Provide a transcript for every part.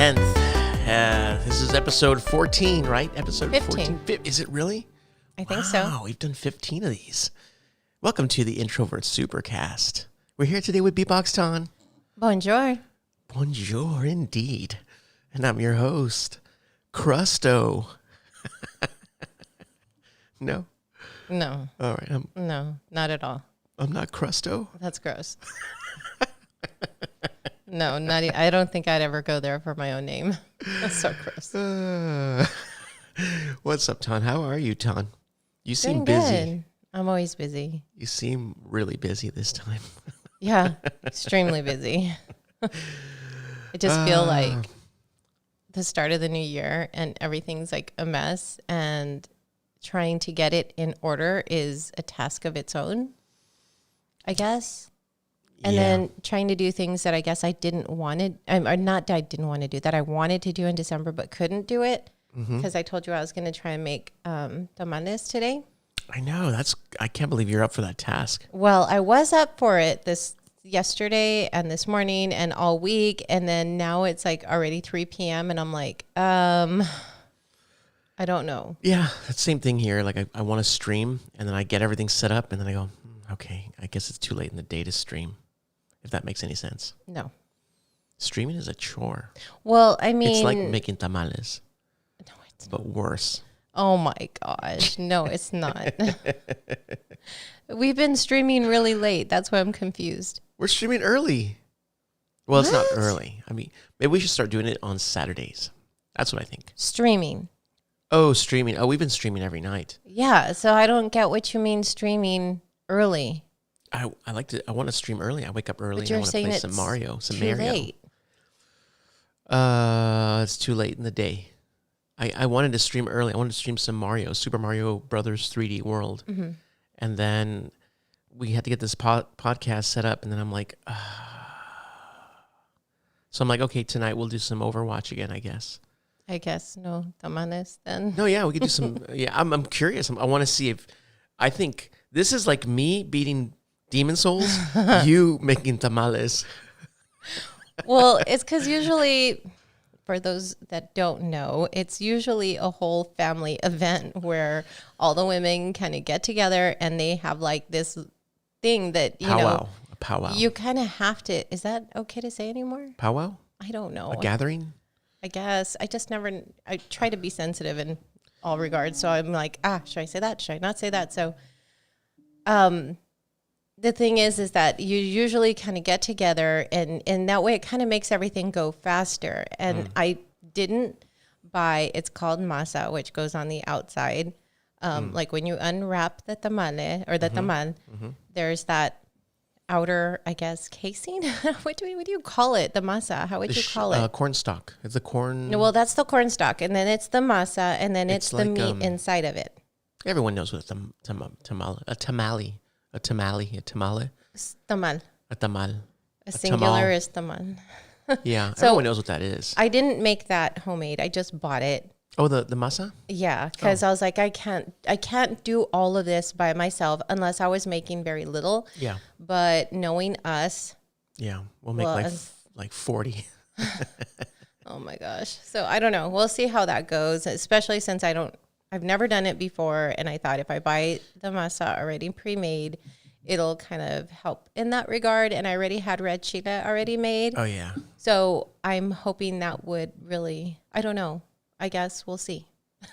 10th. This is episode 14, right? Episode 15. 14. Is it really? I think so. Wow, we've done 15 of these. Welcome to the Introverts Supercast. We're here today with Beatbox Ton. Bonjour. Bonjour, indeed. And I'm your host, Crusto. No? No. All right. No, not at all. I'm not Crusto? That's gross. No, I don't think I'd ever go there for my own name. That's so gross. What's up, Ton? How are you, Ton? You seem Doing busy. good. I'm always busy. You seem really busy this time. Yeah, extremely busy. I just feel like the start of the new year and everything's like a mess, and trying to get it in order is a task of its own, I guess. And then trying to do things that I guess I didn't want to, or not that I didn't want to do, that I wanted to do in December but couldn't do it because I told you I was going to try and make tamales today. I know. I can't believe you're up for that task. Well, I was up for it yesterday and this morning and all week, and then now it's like already 3 p.m. and I'm like, I don't know. Yeah, that same thing here. Like I want to stream, and then I get everything set up, and then I go, okay, I guess it's too late in the day to stream, if that makes any sense. No. Streaming is a chore. Well, I mean, it's like making tamales. No, it's but worse. Oh my gosh. No, it's not. We've been streaming really late. That's why I'm confused. We're streaming early. Well, it's not What? early. I mean, maybe we should start doing it on Saturdays. That's what I think. Streaming. Oh, streaming. Oh, we've been streaming every night. Yeah. So I don't get what you mean streaming early. I want to stream early. I wake up early But and I you're want to saying play it's some Mario. too late. It's too late in the day. I wanted to stream early. I wanted to stream some Mario, Super Mario Brothers 3D World. Mm-hmm. And then we had to get this podcast set up. And then I'm like, So I'm like, okay, tonight we'll do some Overwatch again, I guess. I guess no tamales then. No, yeah, we could do some. Yeah, I'm curious. I want to see if, I think this is like me beating Demon Souls, you making tamales. Well, it's because usually, for those that don't know, it's usually a whole family event where all the women kind of get together and they have like this thing that, you know, A powwow. You kind of have to, is that okay to say anymore? Powwow? I don't know. A gathering? I guess. I try to be sensitive in all regards. So I'm like, should I say that? Should I not say that? So, the thing is that you usually kind of get together and that way it kind of makes everything go faster. And I didn't buy, it's called masa, which goes on the outside. Like when you unwrap the tamale or the tamal, there's that outer, I guess, casing. What do you call it? The masa. How would you call it? Corn stalk. It's the corn. No, well, that's the corn stalk. And then it's the masa. And then it's the like, meat inside of it. Everyone knows what a tamale. A tamale. Tamal. A tamal. A singular is tamal. Yeah, So- everyone knows what that is. I didn't make that homemade. I just bought it. Oh, the masa? Yeah, because I was like, I can't do all of this by myself unless I was making very little. Yeah. But knowing us, Yeah, we'll make like 40. oh my gosh. So I don't know. We'll see how that goes, especially since I've never done it before. And I thought if I buy the masa already pre-made, it'll kind of help in that regard. And I already had red chile already made. Oh, yeah. So I'm hoping that would really, I don't know. I guess we'll see.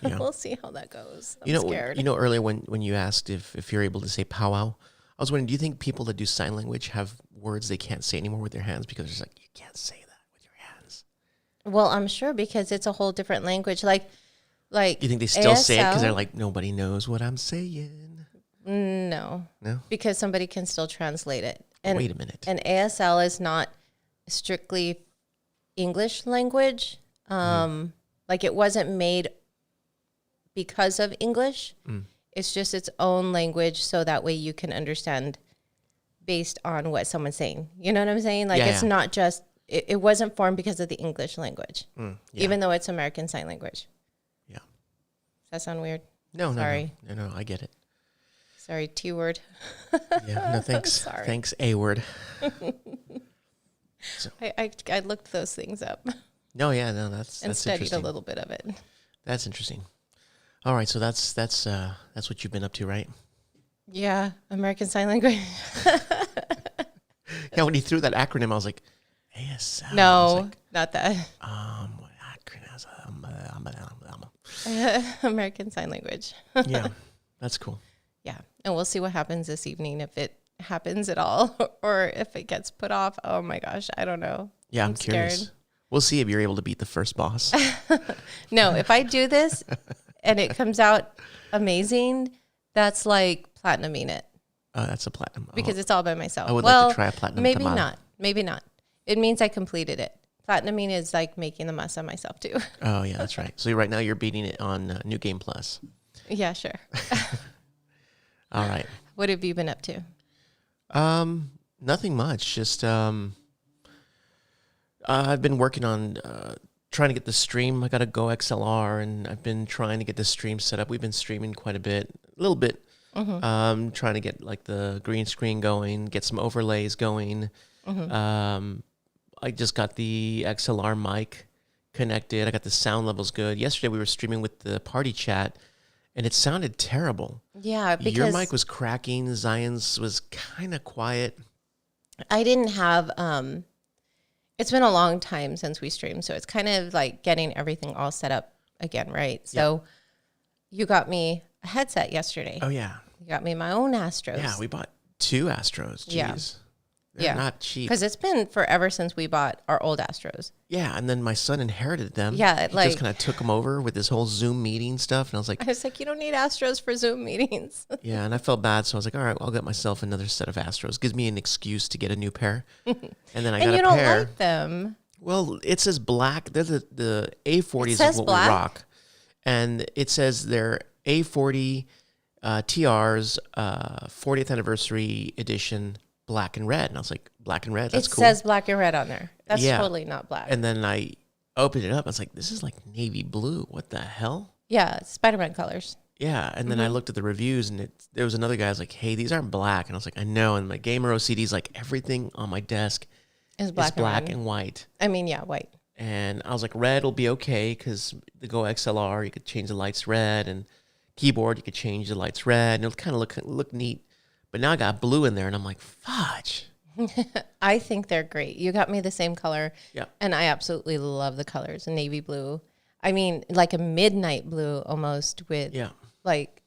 Yeah. We'll see how that goes. I'm scared. You know, earlier when you asked if you're able to say powwow, I was wondering, do you think people that do sign language have words they can't say anymore with their hands because it's like, you can't say that with your hands? Well, I'm sure because it's a whole different language. Like You think they still say it because ASL? they're like, nobody knows what I'm saying? No, No? because somebody can still translate it. And Wait a minute. And ASL is not strictly English language. Like it wasn't made because of English. It's just its own language, so that way you can understand based on what someone's saying. You know what I'm saying? Like it's not just, it wasn't formed because of the English language, even though it's American Sign Language. Yeah. Does that sound weird? No, Sorry. No, I get it. Sorry, T word. Yeah, no, thanks. Sorry. Thanks, A word. I looked those things up. No, yeah, no, that's and studied a interesting. little bit of it. That's interesting. All right, so that's what you've been up to, right? Yeah, American Sign Language. Yeah, when you threw that acronym, I was like, ASL. I was No, like, not that. what acronyms? American Sign Language. Yeah, that's cool. Yeah, and we'll see what happens this evening, if it happens at all or if it gets put off. Oh my gosh, I don't know. Yeah, I'm curious. Scared. We'll see if you're able to beat the first boss. No, if I do this and it comes out amazing, that's like platinuming it Oh, that's a platinum. because it's all by myself. I would like to try a platinum maybe tamale. not. Maybe not. It means I completed it. Platinuming is like making the mess of myself too. Oh, yeah, that's right. So right now you're beating it on New Game Plus. Yeah, sure. All right. What have you been up to? Nothing much. Just I've been working on trying to get the stream. I got a Go XLR, and I've been trying to get the stream set up. We've been streaming quite a little bit. Trying to get like the green screen going, get some overlays going. I just got the XLR mic connected. I got the sound levels good. Yesterday we were streaming with the party chat, and it sounded terrible. Yeah, because Your mic was cracking. Zion's was kind of quiet. I didn't have it's been a long time since we streamed, so it's kind of like getting everything all set up again, right? So you got me a headset yesterday. Oh, yeah. You got me my own Astros. Yeah, we bought 2 Astros. Jeez. Yeah. They're not cheap. Because it's been forever since we bought our old Astros. Yeah, and then my son inherited them. Yeah, he like- just kind of took them over with this whole Zoom meeting stuff, and I was like, I was like, you don't need Astros for Zoom meetings. yeah, and I felt bad, so I was like, all right, well, I'll get myself another set of Astros. Gives me an excuse to get a new pair. And then I And got you a don't pair. like them. Well, it says black. They're the A40s is says what black? we rock, and it says they're A40 TRs 40th anniversary edition, black and red. And I was like, black and red, that's cool. It says black and red on there. That's Yeah. totally not black. And then I opened it up. I was like, this is like navy blue. What the hell? Yeah, it's Spider-Man colors. Yeah. And then I looked at the reviews, and there was another guy who was like, hey, these aren't black. And I was like, I know. And my gamer OCD's like, everything on my desk It's is black, black and red. and white. I mean, yeah, white. And I was like, red will be okay because the Go XLR, you could change the lights red, and keyboard, you could change the lights red, and it'll kind of look neat. But now I got blue in there, and I'm like, fudge. I think they're great. You got me the same color. Yeah. And I absolutely love the colors. Navy blue. I mean, like a midnight blue almost with like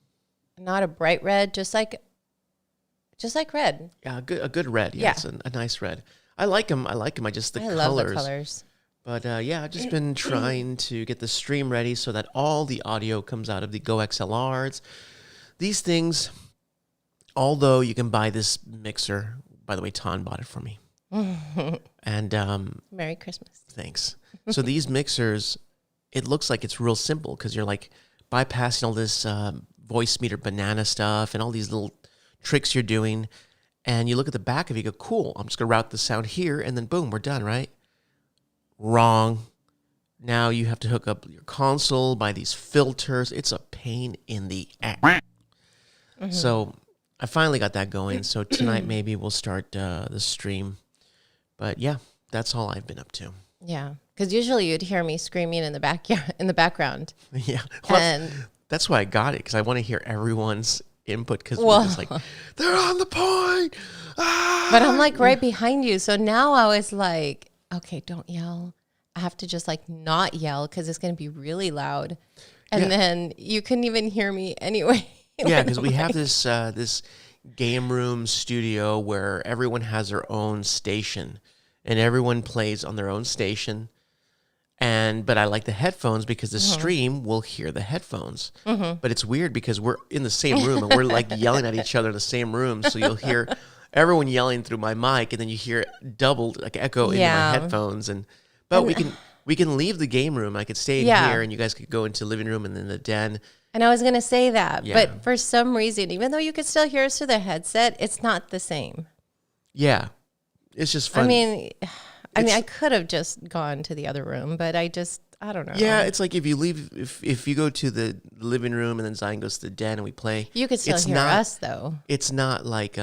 not a bright red, just like red. Yeah, a good red. Yeah, it's a nice red. I like them. I just the I colors. love the colors. But yeah, I've just been trying to get the stream ready so that all the audio comes out of the Go XLRs. These things, although you can buy this mixer, by the way, Ton bought it for me. And Merry Christmas. thanks. So these mixers, it looks like it's real simple because you're like bypassing all this voice meter banana stuff and all these little tricks you're doing. And you look at the back of it, you go, cool, I'm just going to route the sound here, and then boom, we're done, right? Wrong. Now you have to hook up your console, buy these filters. It's a pain in the ass. So I finally got that going. So tonight maybe we'll start the stream. But yeah, that's all I've been up to. Yeah. Because usually you'd hear me screaming in the background. Yeah. Well, And that's why I got it, because I want to hear everyone's input, because we're just like, they're on the point. Ah! but I'm like right behind you. So now I was like, okay, don't yell. I have to just like not yell because it's going to be really loud. And then you couldn't even hear me anyway. Yeah, because we have this game room studio where everyone has their own station, and everyone plays on their own station. But I like the headphones because the stream will hear the headphones. But it's weird because we're in the same room and we're like yelling at each other in the same room. So you'll hear everyone yelling through my mic, and then you hear it doubled, like echo into my headphones. But we can leave the game room. I could stay in here, and you guys could go into the living room and then the den. And I was going to say that, Yeah. but for some reason, even though you could still hear us through the headset, it's not the same. Yeah, it's just fun. I mean, I could have just gone to the other room, but I don't know. Yeah, it's like if you leave, if you go to the living room and then Zion goes to the den and we play. You could still hear us though. It's not like,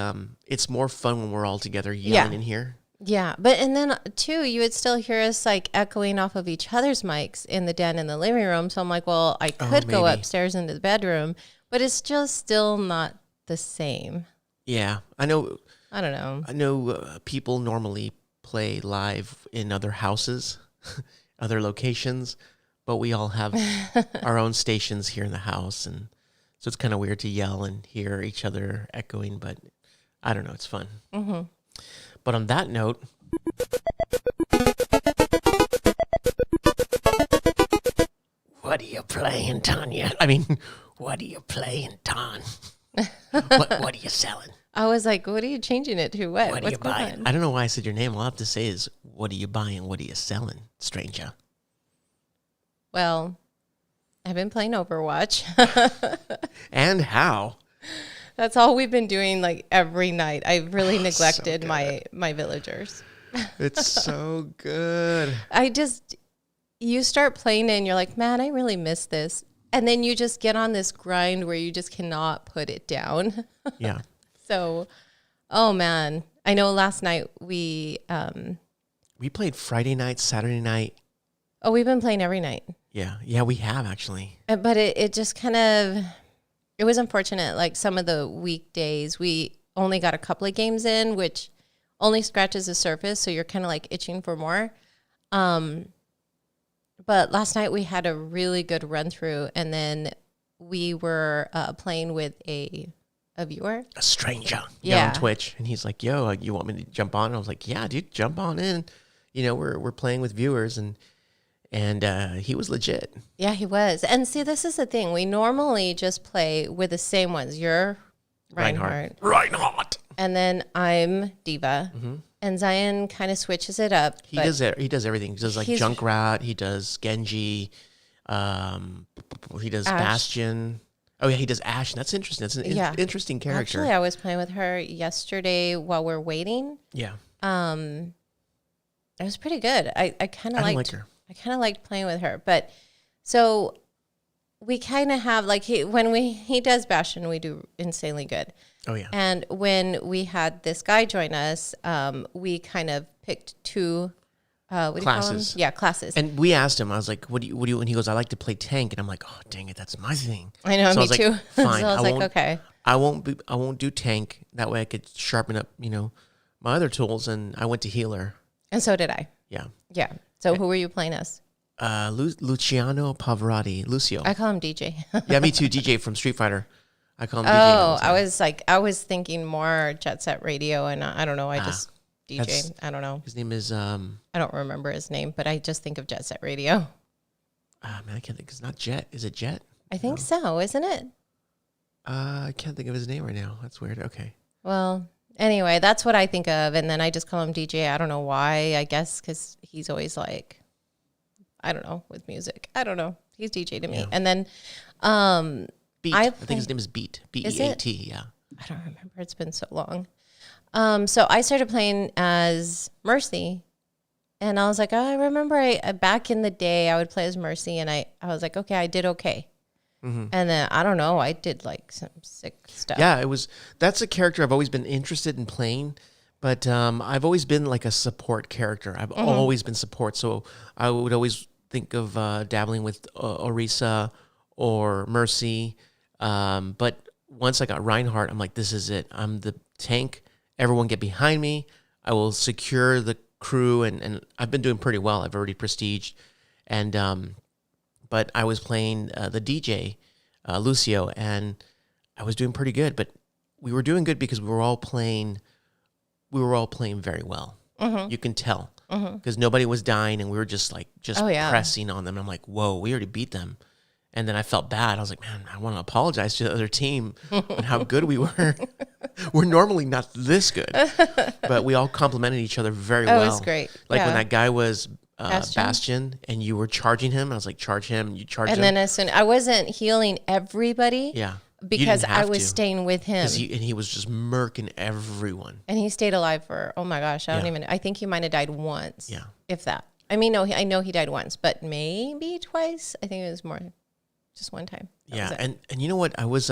it's more fun when we're all together yelling in here. Yeah, but and then too, you would still hear us like echoing off of each other's mics in the den in the living room. So I'm like, well, I could go maybe. upstairs into the bedroom, but it's just still not the same. Yeah, I know. I don't know. I know people normally play live in other houses, other locations, but we all have our own stations here in the house, and so it's kind of weird to yell and hear each other echoing. But I don't know, it's fun. Mm-hmm. But on that note, what are you playing, Tanya? I mean, what are you playing, Ton? what are you selling? I was like, what are you changing it to? What are What's you buying? going on? I don't know why I said your name. All I have to say is, what are you buying? What are you selling, stranger? Well, I've been playing Overwatch. And how? That's all we've been doing like every night. I've really neglected good. my villagers. It's so good. You start playing it and you're like, man, I really miss this. And then you just get on this grind where you just cannot put it down. Yeah. So, oh man, I know last night we played Friday night, Saturday night. we've been playing every night. Yeah, we have actually. But it just kind of, it was unfortunate. Like some of the weekdays, we only got a couple of games in, which only scratches the surface. So you're kind of like itching for more. But last night we had a really good run through, and then we were playing with a viewer, A stranger, Yeah. on Twitch, and he's like, "Yo, you want me to jump on?" And I was like, "Yeah, dude, jump on in." You know, we're playing with viewers, and he was legit. Yeah, he was. And see, this is the thing. We normally just play with the same ones. You're Reinhardt. Reinhardt. And then I'm Diva. Mm-hmm. And Zion kind of switches it up. He does everything. He does like he's- Junkrat. He does Genji. He does Ash. Bastion. Oh yeah, he does Ashe. That's interesting. That's an interesting character. Actually, I was playing with her yesterday while we're waiting. Yeah. It was pretty good. I kind of I don't liked like her. I kind of liked playing with her. But so we kind of have like when he does Bastion, we do insanely good. Oh yeah. And when we had this guy join us, we kind of picked two what do you call them? Classes. Yeah, classes. And we asked him. I was like, "What do you?" And he goes, "I like to play tank." And I'm like, "Oh, dang it, that's my thing." I know, So I me was like, too. Fine, so I was I like, won't- okay. I won't do tank. That way I could sharpen up, my other tools. And I went to healer. And so did I. Yeah. Yeah. So who were you playing as? Luciano Pavarotti, Lucio. I call him DJ. Yeah, me too. DJ from Street Fighter. I call him DJ. Oh, I was thinking more Jet Set Radio, and I don't know. I just DJ. that's- I don't know. His name is I don't remember his name, but I just think of Jet Set Radio. man, I can't think. It's not Jet. Is it Jet? I think so, isn't it? I can't think of his name right now. That's weird. Okay. Well, anyway, that's what I think of, and then I just call him DJ. I don't know why. I guess because he's always like, I don't know, with music. I don't know. He's DJ to me, Yeah. and then Beat. I think his name is Beat. B-E-A-T. Yeah. I don't remember. It's been so long. So I started playing as Mercy, and I was like, oh, I remember back in the day I would play as Mercy, and I was like, okay, I did okay. Mm-hmm. And then I don't know, I did like some sick stuff. Yeah, that's a character I've always been interested in playing, but I've always been like a support character. I've always been support, so I would always think of dabbling with Orisa or Mercy. But once I got Reinhardt, I'm like, this is it. I'm the tank. Everyone get behind me. I will secure the crew, and I've been doing pretty well. I've already prestiged, and but I was playing the DJ, Lucio, and I was doing pretty good. But we were doing good because we were all playing very well. Mm-hmm. You can tell because nobody was dying, and we were just pressing on them. And I'm like, whoa, we already beat them. And then I felt bad. I was like, man, I want to apologize to the other team and how good we were. We're normally not this good, but we all complimented each other very well. It was great. Like Yeah. when that guy was Bastion? Bastion and you were charging him, I was like, charge him. You charge him. And then as soon I wasn't healing everybody, Yeah. because I was staying with him, He was just murking everyone. and he stayed alive for oh my gosh, Yeah. I think he might have died once, Yeah. if that. I mean, no, I know he died once, but maybe twice. I think it was more, just one time. That was Yeah, it. and you know what? I was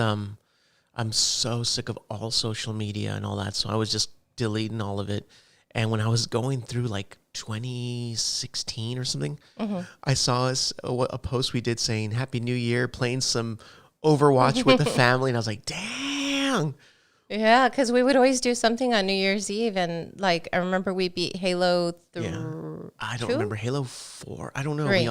I'm so sick of all social media and all that, so I was just deleting all of it. And when I was going through like 2016 or something, I saw a post we did saying Happy New Year, playing some Overwatch with the family. And I was like, dang. Yeah, because we would always do something on New Year's Eve. And like, I remember we beat Halo 3. Yeah. I don't remember. Halo 4. I don't know. 3.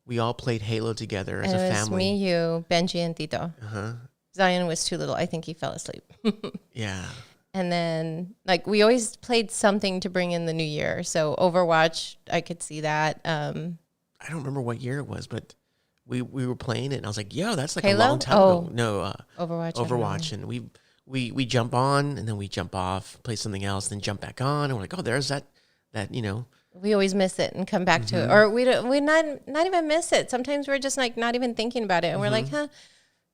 We all played Halo together as and a it was family. me, you, Benji, and Tito. Uh-huh. Zion was too little. I think he fell asleep. Yeah. And then, like, we always played something to bring in the new year. So Overwatch, I could see that. I don't remember what year it was, but we were playing it, and I was like, "Yo, that's like Halo? a long time ago." No, Overwatch. Overwatch, and we jump on, and then we jump off, play something else, then jump back on, and we're like, "Oh, there's that We always miss it and come back to it, or we not even miss it. Sometimes we're just like not even thinking about it, and we're like, "Huh,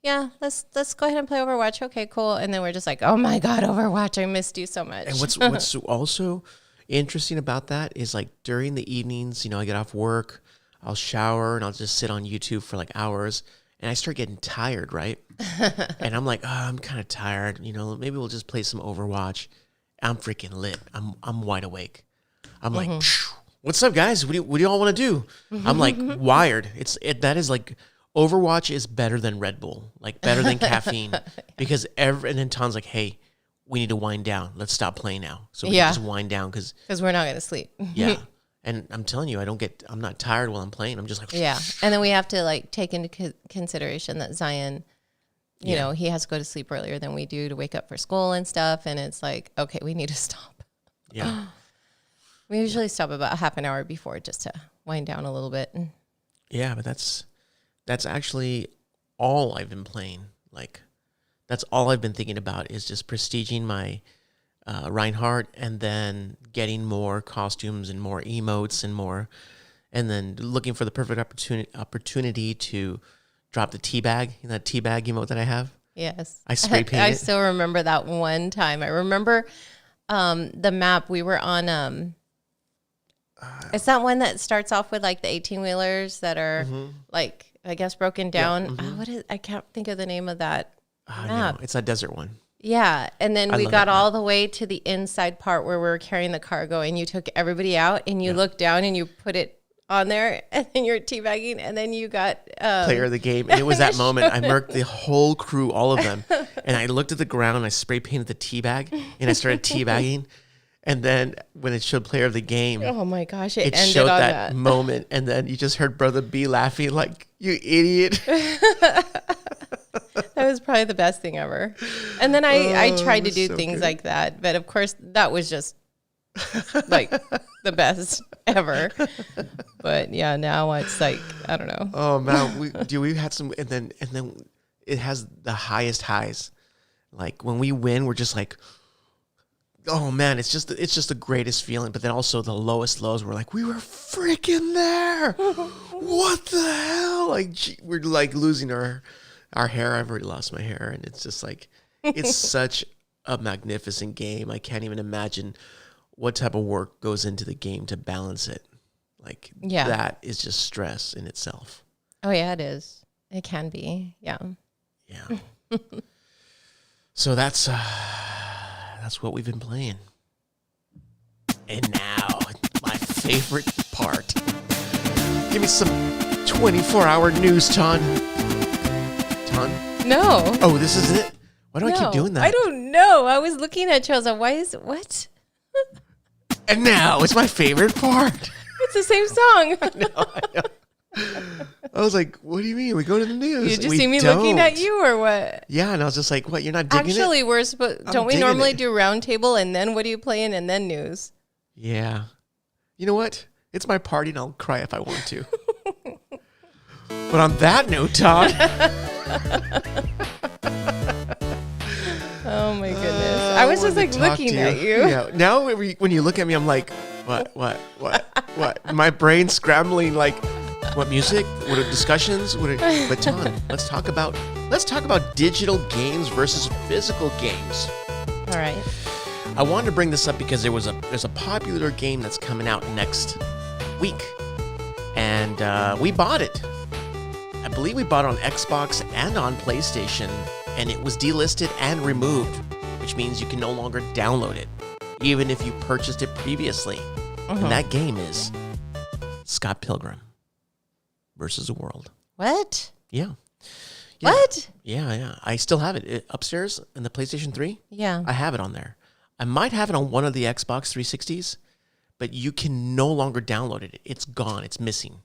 yeah, let's go ahead and play Overwatch. Okay, cool." And then we're just like, "Oh my God, Overwatch! I missed you so much." And what's also interesting about that is like during the evenings, I get off work, I'll shower, and I'll just sit on YouTube for like hours, and I start getting tired, right? And I'm like, "Oh, I'm kind of tired. Maybe we'll just play some Overwatch." I'm freaking lit. I'm wide awake. I'm like, "What's up, guys? What do you all want to do?" I'm like wired. That is like. Overwatch is better than Red Bull, like better than caffeine, because and then Ton's like, "Hey, we need to wind down. Let's stop playing now, so we can just wind down because we're not going to sleep." Yeah, and I'm telling you, I'm not tired while I'm playing. I'm just like, yeah, and then we have to like take into consideration that Zion, you know, he has to go to sleep earlier than we do to wake up for school and stuff, and it's like, okay, we need to stop. Yeah, we usually stop about half an hour before just to wind down a little bit. Yeah, but that's actually all I've been playing. Like, that's all I've been thinking about is just prestiging my Reinhardt, and then getting more costumes and more emotes and then looking for the perfect opportunity to drop the teabag, that teabag emote that I have. Yes. I spray painted. I still remember that one time. I remember the map we were on. It's that one that starts off with like the 18-wheelers that are like, I guess, broken down. Yeah, I can't think of the name of that map. No, it's that desert one. Yeah. And then we got all the way to the inside part where we were carrying the cargo, and you took everybody out, and you looked down and you put it on there, and then you're teabagging, and then you got player of the game. And it was that moment I murked the whole crew, all of them. And I looked at the ground, and I spray painted the teabag, and I started teabagging. And then when it showed player of the game, oh my gosh, it ended showed on that moment. And then you just heard Brother B laughing like, "You idiot." That was probably the best thing ever. And then I tried to do things like that. But of course, that was just like the best ever. But yeah, now it's like, I don't know. Oh man, we've had some, and then it has the highest highs. Like when we win, we're just like, oh man, it's just the greatest feeling. But then also the lowest lows, we're like, we were freaking there. What the hell? Like we're like losing our hair. I've already lost my hair, and it's just like, it's such a magnificent game. I can't even imagine what type of work goes into the game to balance it. Like that is just stress in itself. Oh yeah, it is. It can be. Yeah. Yeah. So that's what we've been playing. And now, my favorite part. Give me some 24-hour news, Ton. No. Oh, this is it? Why do I keep doing that? I don't know. I was looking at you. I was like, why is it? What? And now, it's my favorite part. It's the same song. I know. I was like, what do you mean? We go to the news. You just see me looking at you or what? Yeah, and I was just like, what, you're not digging it? Actually, we're supposed, don't we normally do round table and then what are you playing and then news? Yeah. You know what? It's my party and I'll cry if I want to. But on that note, Todd. Oh my goodness. I was just like looking at you. Yeah. Now when you look at me, I'm like, what? My brain's scrambling like, what music? What are discussions? But Ton, let's talk about digital games versus physical games. All right. I wanted to bring this up because there's a popular game that's coming out next week, and we bought it. I believe we bought it on Xbox and on PlayStation, and it was delisted and removed, which means you can no longer download it. even if you purchased it previously. And that game is Scott Pilgrim versus the World. What? Yeah. What? Yeah. I still have it upstairs in the PlayStation 3. Yeah. I have it on there. I might have it on one of the Xbox 360s, but you can no longer download it. It's gone. It's missing.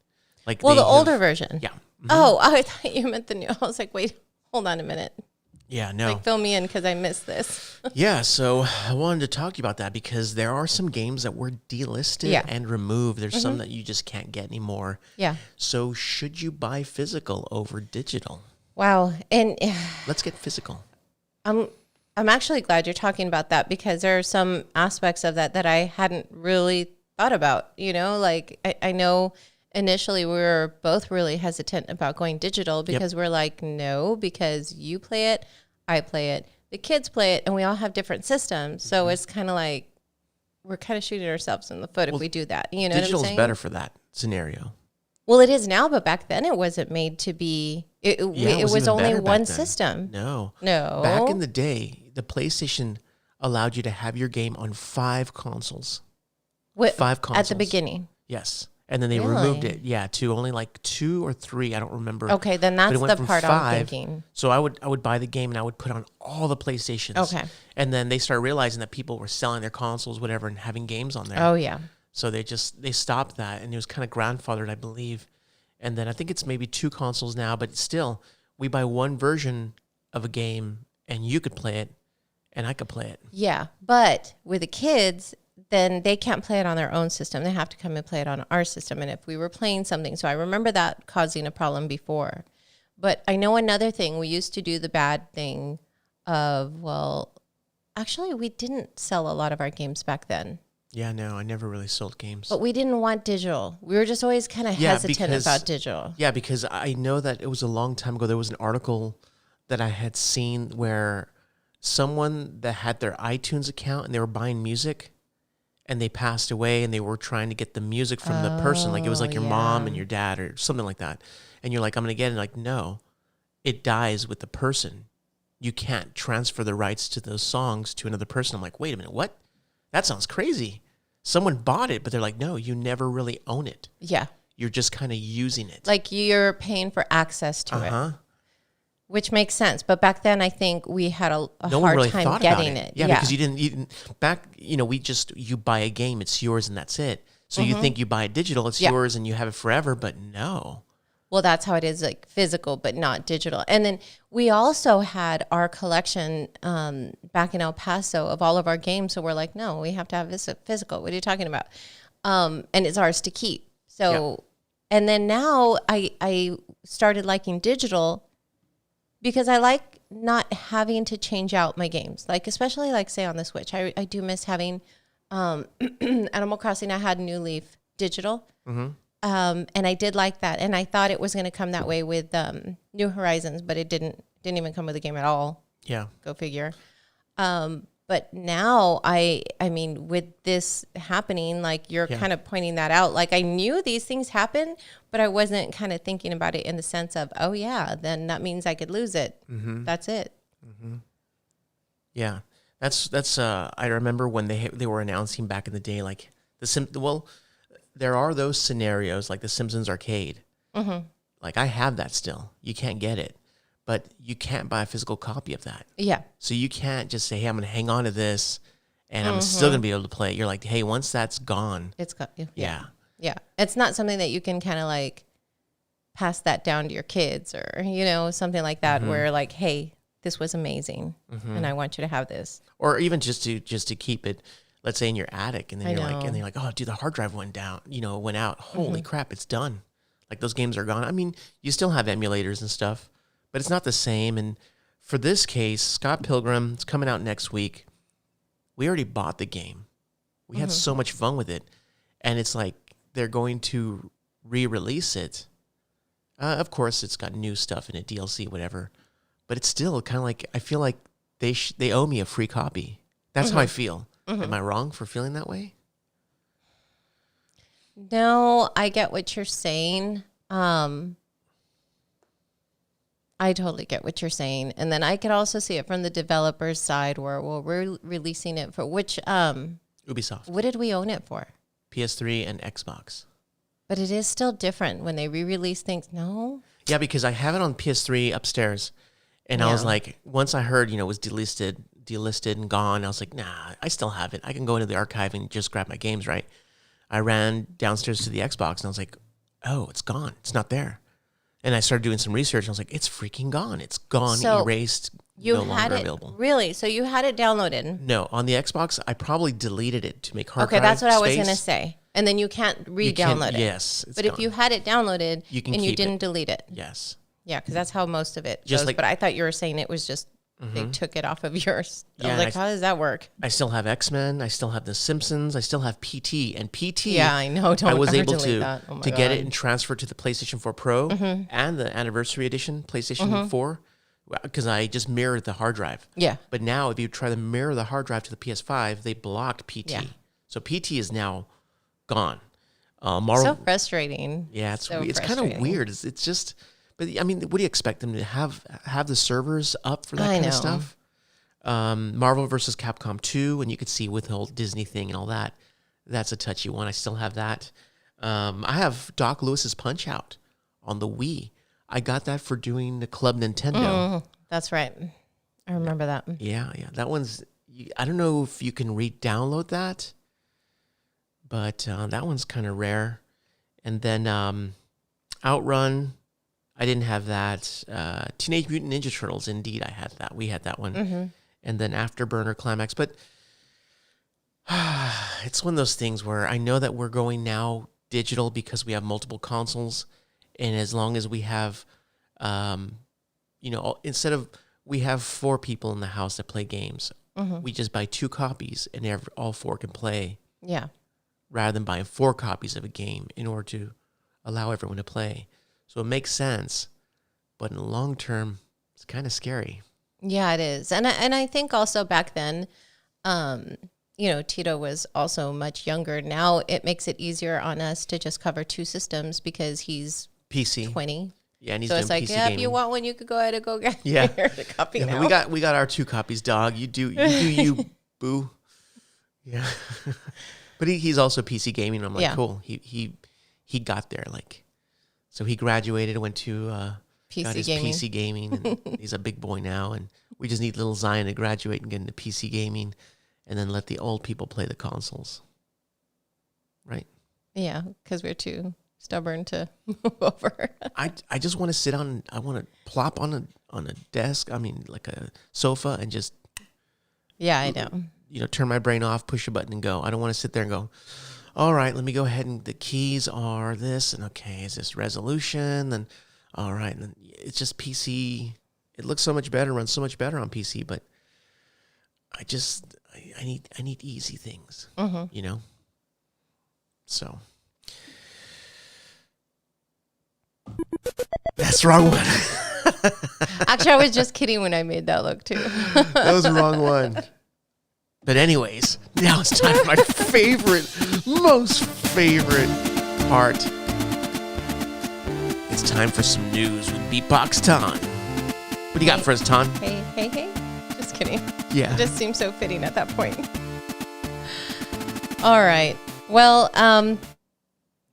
Like the older version. Yeah. Oh, I thought you meant the new. I was like, wait, hold on a minute. Yeah, no. Like, fill me in because I missed this. Yeah, so I wanted to talk to you about that because there are some games that were delisted and removed. There's some that you just can't get anymore. Yeah. So should you buy physical over digital? Wow. And Let's get physical. I'm actually glad you're talking about that because there are some aspects of that I hadn't really thought about. You know, like I know initially we were both really hesitant about going digital because we're like, no, because you play it, I play it, the kids play it, and we all have different systems. So it's kind of like we're kind of shooting ourselves in the foot if we do that. You know what I'm saying? Digital's better for that scenario. Well, it is now, but back then it wasn't made to be. It was only one system. No. Back in the day, the PlayStation allowed you to have your game on 5 consoles. 5 consoles. At the beginning. Yes. And then they removed it, to only like 2 or 3. I don't remember. Okay, then that's the part 5, I'm thinking. So I would buy the game and I would put on all the PlayStations. Okay. And then they started realizing that people were selling their consoles, whatever, and having games on there. Oh, yeah. So they stopped that, and it was kind of grandfathered, I believe. And then I think it's maybe 2 consoles now, but still, we buy one version of a game, and you could play it, and I could play it. Yeah, but with the kids, then they can't play it on their own system. They have to come and play it on our system. And if we were playing something, so I remember that causing a problem before. But I know another thing, we used to do the bad thing of, well, actually, we didn't sell a lot of our games back then. Yeah, no, I never really sold games. But we didn't want digital. We were just always kind of hesitant about digital. Yeah, because I know that it was a long time ago. There was an article that I had seen where someone that had their iTunes account and they were buying music and they passed away and they were trying to get the music from the person. Like it was like your mom and your dad or something like that. And you're like, I'm going to get it. Like, no, it dies with the person. You can't transfer the rights to those songs to another person. I'm like, wait a minute, what? That sounds crazy. Someone bought it, but they're like, no, you never really own it. Yeah. You're just kind of using it. Like you're paying for access to it. Which makes sense. But back then, I think we had a hard time getting it. Yeah, because you didn't back, you buy a game, it's yours and that's it. So you think you buy it digital, it's yours and you have it forever, but no. Well, that's how it is, like physical, but not digital. And then we also had our collection back in El Paso of all of our games. So we're like, no, we have to have this physical. What are you talking about? And it's ours to keep. So, and then now I started liking digital because I like not having to change out my games. Like, especially like say on the Switch, I do miss having Animal Crossing. I had New Leaf digital. And I did like that. And I thought it was going to come that way with New Horizons, but it didn't even come with a game at all. Yeah. Go figure. But now I mean, with this happening, like you're kind of pointing that out, like I knew these things happen, but I wasn't kind of thinking about it in the sense of, oh yeah, then that means I could lose it. That's it. Yeah. That's I remember when they were announcing back in the day, like there are those scenarios like the Simpsons arcade. Like I have that still. You can't get it, but you can't buy a physical copy of that. Yeah. So you can't just say, hey, I'm going to hang on to this and I'm still going to be able to play it. You're like, hey, once that's gone. It's got, Yeah. Yeah. It's not something that you can kind of like pass that down to your kids or, something like that where like, hey, this was amazing and I want you to have this. Or even just to keep it, let's say in your attic, and then you're like, oh, dude, the hard drive went down, went out. Holy crap, it's done. Like those games are gone. I mean, you still have emulators and stuff, but it's not the same. And for this case, Scott Pilgrim, it's coming out next week. We already bought the game. We had so much fun with it. And it's like they're going to re-release it. Of course, it's got new stuff in it, DLC, whatever. But it's still kind of like, I feel like they owe me a free copy. That's how I feel. Am I wrong for feeling that way? No, I get what you're saying. I totally get what you're saying. And then I could also see it from the developer's side where, well, we're releasing it for which, Ubisoft, what did we own it for? PS3 and Xbox. But it is still different when they re-release things. No? Yeah, because I have it on PS3 upstairs. And I was like, once I heard, it was delisted and gone, I was like, nah, I still have it. I can go into the archive and just grab my games, right? I ran downstairs to the Xbox and I was like, oh, it's gone. It's not there. And I started doing some research and I was like, it's freaking gone. It's gone, So erased, you no had longer it, available. really? So you had it downloaded? No, on the Xbox, I probably deleted it to make hard drive Okay, that's what I was space. going to say. And then you can't You re-download can't- it. Yes. It's But gone. if you had it downloaded You can and you keep it. didn't delete it. Yes. Yeah, because that's how most of it Just goes. like- But I thought you were saying it was just they took it off of yours. I Yeah, was like, how does that work? I still have X-Men. I still have The Simpsons. I still have PT. And PT, Yeah, I know. Don't I was ever able delete to that. Oh my to get it God. and transfer to the PlayStation 4 Pro and the Anniversary Edition PlayStation 4 because I just mirrored the hard drive. Yeah. But now if you try to mirror the hard drive to the PS5, they blocked PT. Yeah. So PT is now gone. Marvel, So frustrating. yeah, it's so it's kind of frustrating. weird. It's just, but I mean, what do you expect them to have the servers up for that I kind know. of stuff? Marvel versus Capcom 2, and you could see with the whole Disney thing and all that. That's a touchy one. I still have that. I have Doc Lewis's Punch Out on the Wii. I got that for doing the Club Nintendo. That's right. I remember that. Yeah. That one's. I don't know if you can re-download that, but that one's kind of rare. And then Outrun, I didn't have that. Teenage Mutant Ninja Turtles, indeed, I had that. We had that one. And then Afterburner Climax. But it's one of those things where I know that we're going now digital because we have multiple consoles. And as long as we have, instead of we have 4 people in the house that play games, we just buy 2 copies and all 4 can play. Yeah. Rather than buying 4 copies of a game in order to allow everyone to play. So it makes sense, but in the long term, it's kind of scary. Yeah, it is. And I think also back then, Tito was also much younger. Now it makes it easier on us to just cover 2 systems because he's PC. 20. Yeah, and he's So doing it's like, PC yeah, gaming. if you want one, you could go ahead and go get Yeah. the copy Yeah, now. but we got our 2 copies, dog. You do you, boo. Yeah. But he's also PC gaming. I'm like, Yeah. cool. He got there, like, so he graduated, went to got his gaming. PC gaming, and he's a big boy now. And we just need little Zion to graduate and get into PC gaming, and then let the old people play the consoles. Right? Yeah, because we're too stubborn to move over. I just want to sit on. I want to plop on a desk. I mean, like a sofa, and just Yeah, I know. turn my brain off, push a button, and go. I don't want to sit there and go, all right, let me go ahead and the keys are this, and okay, is this resolution? And all right, and then it's just PC. It looks so much better, runs so much better on PC, but I need easy things, So that's the wrong one. Actually, I was just kidding when I made that look too. That was the wrong one. But anyways, now it's time for my most favorite part. It's time for some news with Beatbox Ton. What do you got for us, Ton? Hey. Just kidding. Yeah. It just seems so fitting at that point. All right. Well,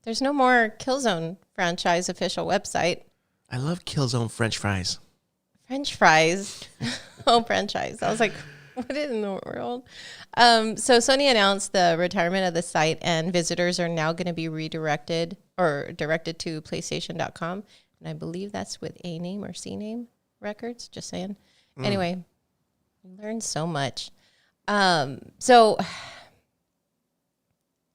there's no more Killzone franchise official website. I love Killzone French fries. French fries. Oh, franchise. I was like, what in the world? So Sony announced the retirement of the site, and visitors are now going to be redirected or directed to PlayStation.com. And I believe that's with A name or C name records. Just saying. Anyway, we learned so much. So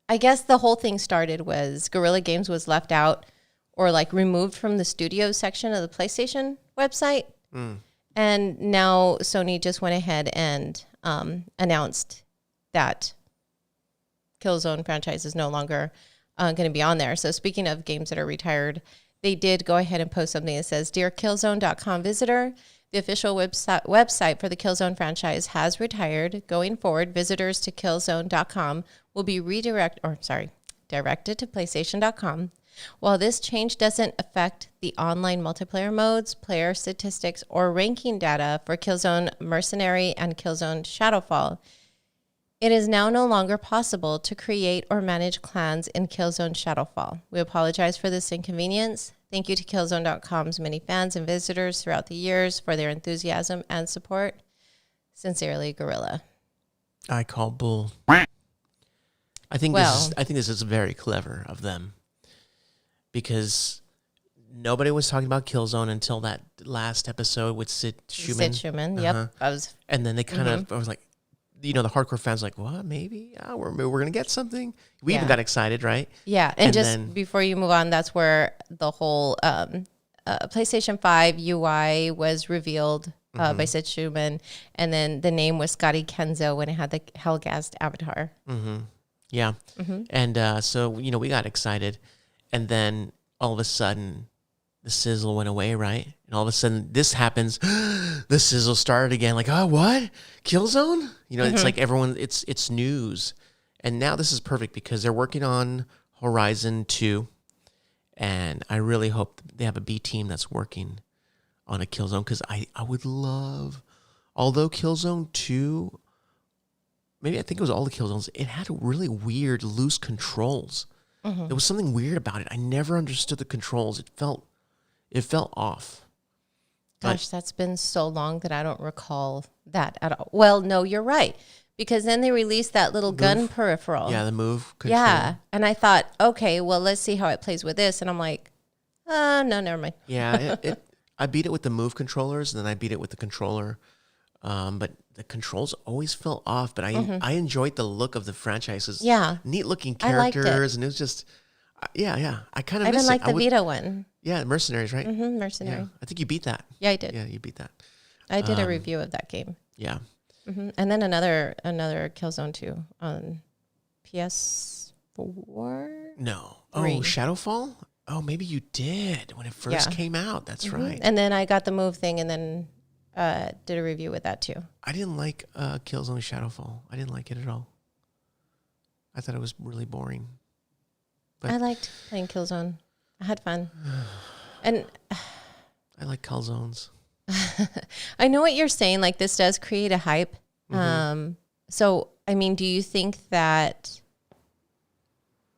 I guess the whole thing started was Guerrilla Games was left out or like removed from the studios section of the PlayStation website. And now Sony just went ahead and announced that Killzone franchise is no longer going to be on there. So speaking of games that are retired, they did go ahead and post something that says, Dear Killzone.com visitor, the official website for the Killzone franchise has retired. Going forward, visitors to Killzone.com will be directed to PlayStation.com. While this change doesn't affect the online multiplayer modes, player statistics, or ranking data for Killzone Mercenary and Killzone Shadowfall, it is now no longer possible to create or manage clans in Killzone Shadowfall. We apologize for this inconvenience. Thank you to Killzone.com's many fans and visitors throughout the years for their enthusiasm and support. Sincerely, Gorilla. I call bull. I think this is very clever of them, because nobody was talking about Killzone until that last episode with Sid Schumann. Sid Schumann, yep. And then they kind of, I was like, the hardcore fans like, what? Maybe we're gonna get something. We even got excited, right? Yeah, and just then, before you move on, that's where the whole PlayStation 5 UI was revealed by Sid Schumann, and then the name was Scotty Kenzo when it had the Hellgast avatar. Yeah. And so, we got excited. And then all of a sudden, the sizzle went away, right? And all of a sudden, this happens. The sizzle started again. Like, oh, what? Killzone? It's like everyone, it's news. And now this is perfect because they're working on Horizon 2. And I really hope they have a B team that's working on a Killzone, because I would love, although Killzone 2... maybe I think it was all the Killzones, it had really weird, loose controls. There was something weird about it. I never understood the controls. It felt off. Gosh, that's been so long that I don't recall that at all. Well, no, you're right. Because then they released that little gun peripheral. Yeah, the move control. Yeah, and I thought, okay, well, let's see how it plays with this. And I'm like, no, never mind. Yeah, I beat it with the move controllers, and then I beat it with the controller. But the controls always felt off, but I enjoyed the look of the franchises. Yeah. Neat looking characters. And it was just, I kind of miss it. I even like the Vita one. Yeah, Mercenaries, right? Mercenary. Yeah. I think you beat that. Yeah, I did. Yeah, you beat that. I did a review of that game. Yeah. And then another Killzone 2 on PS4? No. 3. Oh, Shadowfall? Oh, maybe you did when it first came out. That's right. And then I got the move thing, and then did a review with that too. I didn't like Killzone Shadowfall. I didn't like it at all. I thought it was really boring. But I liked playing Killzone. I had fun. And I like Killzones. I know what you're saying. Like, this does create a hype. So, I mean, do you think that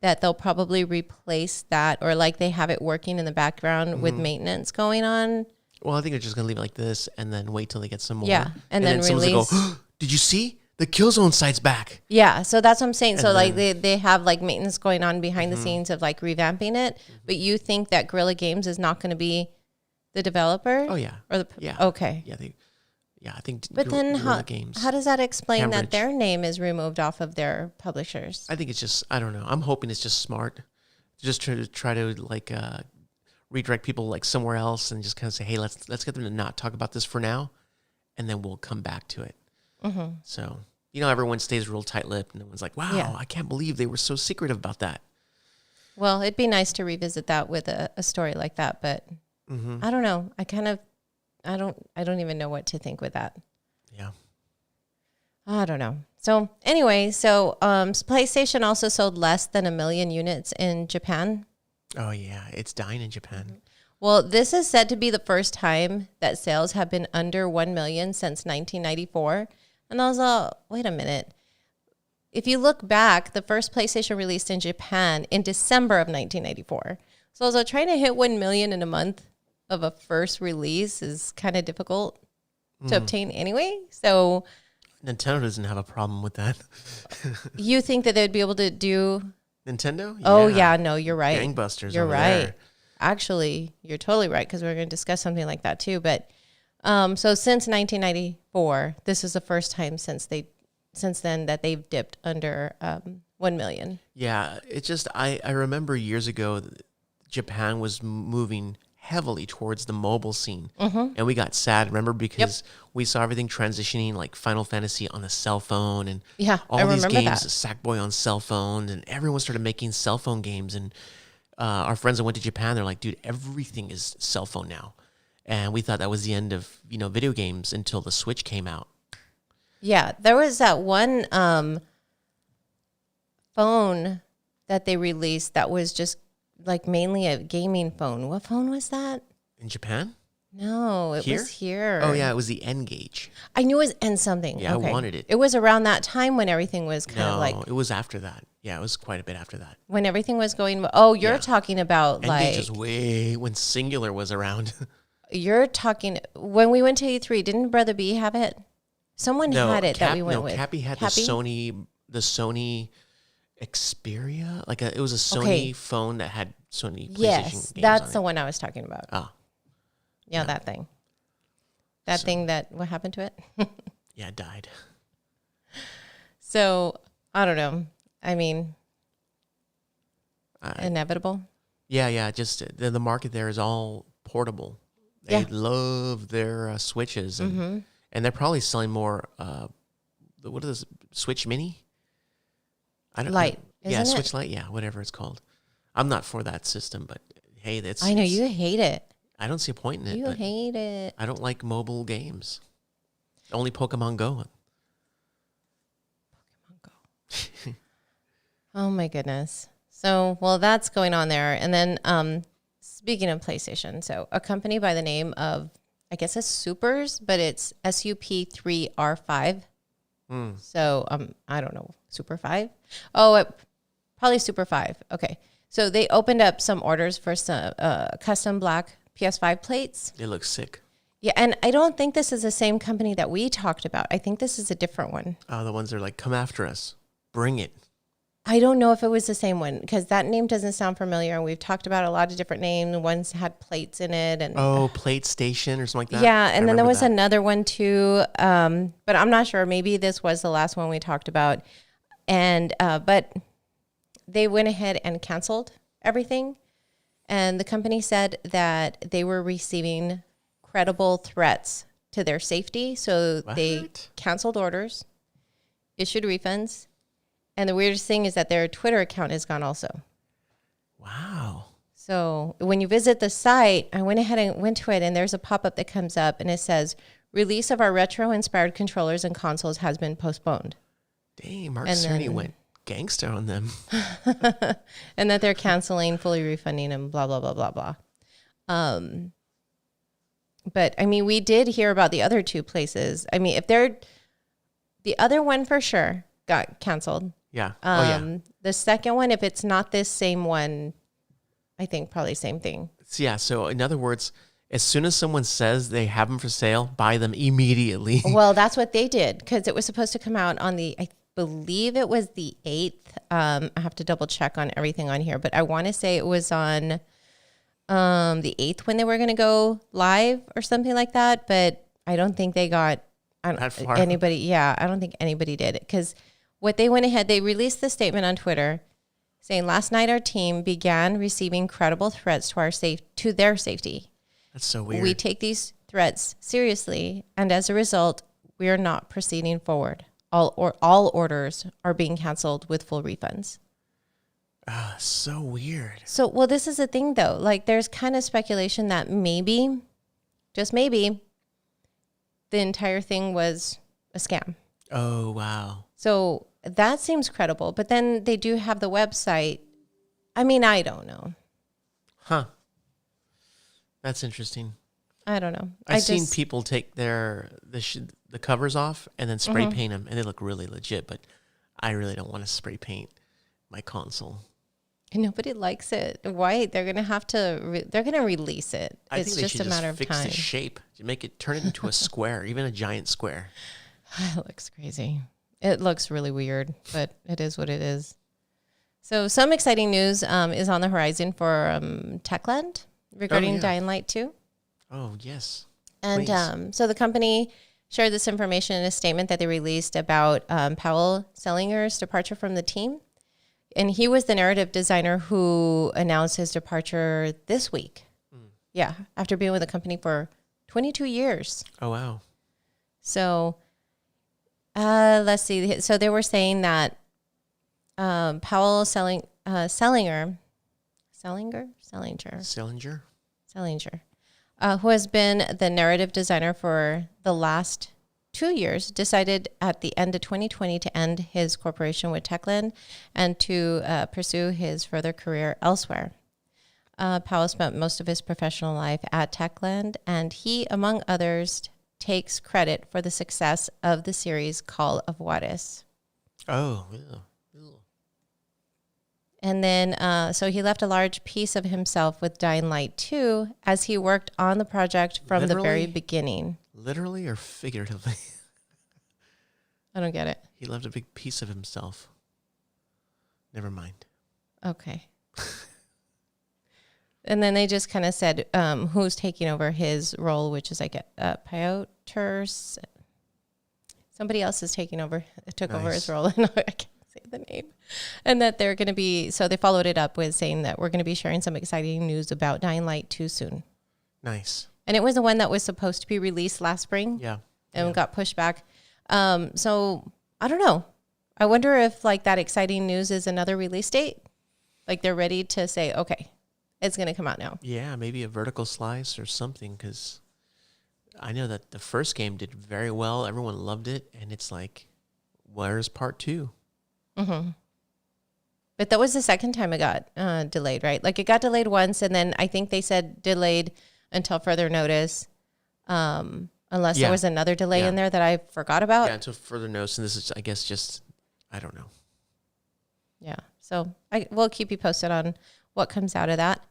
they'll probably replace that, or like they have it working in the background with maintenance going on? Well, I think they're just going to leave it like this and then wait till they get some more. Yeah. And then someone's release. Gonna go, did you see? The Killzone site's back. Yeah. So that's what I'm saying. So like they have like maintenance going on behind the scenes of like revamping it. But you think that Guerrilla Games is not going to be the developer? Oh, yeah. Or okay. Yeah, I think but then Games. How does that explain Cambridge. that their name is removed off of their publishers? I think it's just, I don't know. I'm hoping it's just smart. Just try to like redirect people like somewhere else and just kind of say, hey, let's get them to not talk about this for now, and then we'll come back to it. So, everyone stays real tight-lipped, and everyone's like, wow, I can't believe they were so secretive about that. Well, it'd be nice to revisit that with a story like that, but I don't know. I don't even know what to think with that. Yeah. I don't know. So anyway, PlayStation also sold less than 1 million units in Japan. Oh, yeah. It's dying in Japan. Well, this is said to be the first time that sales have been under 1 million since 1994. And I was like, wait a minute. If you look back, the first PlayStation released in Japan in December of 1994. So I was like, trying to hit 1 million in a month of a first release is kind of difficult to obtain anyway. So Nintendo doesn't have a problem with that. You think that they'd be able to do Nintendo? Oh yeah, no, you're right. Gangbusters. You're over right. there. Actually, you're totally right, because we're going to discuss something like that too. But so since 1994, this is the first time since then that they've dipped under 1 million. Yeah, it's just I remember years ago, Japan was moving heavily towards the mobile scene, and we got sad. Remember, because we saw everything transitioning, like Final Fantasy on a cell phone, and all these games, Sackboy on cell phone, and everyone started making cell phone games. And our friends that went to Japan, they're like, dude, everything is cell phone now. And we thought that was the end of video games until the Switch came out. Yeah, there was that one phone that they released that was just like mainly a gaming phone. What phone was that? In Japan? No, it was here. Oh, yeah, it was the N-Gage. I knew it was N something. Yeah, okay. I wanted it. It was around that time when everything was kind of like... No, it was after that. Yeah, it was quite a bit after that. When everything was going... Oh, you're Yeah. talking about N-Gage like... is way... when Singular was around. You're talking... When we went to E3, didn't Brother B have it? Someone had it that we went with. Cappy had Cappy? the Sony Xperia. It was a Sony phone that had Sony PlayStation Yes, games that's on the it. one I was talking about. Oh, Yeah, that thing. That thing that... What happened to it? yeah, it died. So, I don't know. I mean, inevitable. Yeah. Just the market there is all portable. They Yeah. love their Switches, and they're probably selling more. What is this? Switch Mini? I don't Lite, know. Yeah, isn't it? Switch Lite. Yeah, whatever it's called. I'm not for that system, but hey, I know you hate it. I don't see a point in it. You but hate it. I don't like mobile games. Only Pokemon Go. Oh my goodness. So, well, that's going on there. And then speaking of PlayStation, so a company by the name of, I guess it's Supers, but it's SUP3R5. So, I don't know, Super 5? Oh, probably Super 5. Okay. So they opened up some orders for some custom black PS5 plates. It looks sick. Yeah, and I don't think this is the same company that we talked about. I think this is a different one. Oh, the ones that are like, come after us. Bring it. I don't know if it was the same one because that name doesn't sound familiar. And we've talked about a lot of different names. One's had plates in it. And Oh, Plate Station or something like that? yeah, and then there was that. another one too. But I'm not sure. Maybe this was the last one we talked about. And but they went ahead and canceled everything. And the company said that they were receiving credible threats to their safety. So they What? canceled orders, issued refunds. And the weirdest thing is that their Twitter account is gone also. Wow. So when you visit the site, I went ahead and went to it, and there's a pop-up that comes up, and it says, release of our retro-inspired controllers and consoles has been postponed. Dang, Mark And Cerny then- went gangster on them. And that they're canceling, fully refunding, and blah, blah, blah, blah, blah. But, I mean, we did hear about the other two places. I mean, if they're... The other one for sure got canceled. Yeah. Oh, yeah. The second one, if it's not this same one, I think probably same thing. Yeah. So, in other words, as soon as someone says they have them for sale, buy them immediately. Well, that's what they did because it was supposed to come out on I believe it was the 8th. I have to double check on everything on here, but I want to say it was on the 8th when they were going to go live or something like that. But I don't think they got That far. anybody. Yeah, I don't think anybody did it because what they went ahead, they released the statement on Twitter saying last night our team began receiving credible threats to their safety. That's so weird. We take these threats seriously, and as a result, we are not proceeding forward. All orders are being canceled with full refunds. So weird. So, well, this is the thing, though. Like, there's kind of speculation that maybe, just maybe, the entire thing was a scam. Oh, wow. So that seems credible. But then they do have the website. I mean, I don't know. Huh. That's interesting. I don't know. I've seen people take the covers off and then spray paint them, and they look really legit. But I really don't want to spray paint my console. Nobody likes it. Why? They're gonna have to. They're gonna release it. I It's think they just should a matter just of fix time. the shape, turn it into a square, even a giant square. It looks crazy. It looks really weird, but it is what it is. So some exciting news is on the horizon for Techland regarding yeah. Dying Light 2. Oh yes, And please. so the company shared this information in a statement that they released about Powell Sellinger's departure from the team. And he was the narrative designer who announced his departure this week. Yeah, after being with the company for 22 years. Oh wow. So let's see. So they were saying that Powell Sellinger, who has been the narrative designer for the last 2 years, decided at the end of 2020 to end his corporation with Techland and to pursue his further career elsewhere. Powell spent most of his professional life at Techland, and he, among others, takes credit for the success of the series Call of Juarez. Oh, yeah. And then, so he left a large piece of himself with Dying Light 2 as he worked on the project from the very beginning. Literally or figuratively? I don't get it. He left a big piece of himself. Never mind. Okay. And then they just kind of said who's taking over his role, which is like Piotr. Somebody else is taking over, took over his role. And I can't say the name. And that they're going to be, so they followed it up with saying that we're going to be sharing some exciting news about Dying Light 2 soon. Nice. And it was the one that was supposed to be released last spring. Yeah. And got pushed back. So I don't know. I wonder if like that exciting news is another release date. Like they're ready to say, okay, it's going to come out now. Yeah, maybe a vertical slice or something, because I know that the first game did very well. Everyone loved it. And it's like, where's part 2? Mm-hmm. But that was the second time it got delayed, right? Like it got delayed once, and then I think they said delayed until further notice, unless there was another delay in there that I forgot about. Yeah, until further notice. And this is, I guess, just, I don't know. Yeah. So we'll keep you posted on what comes out of that.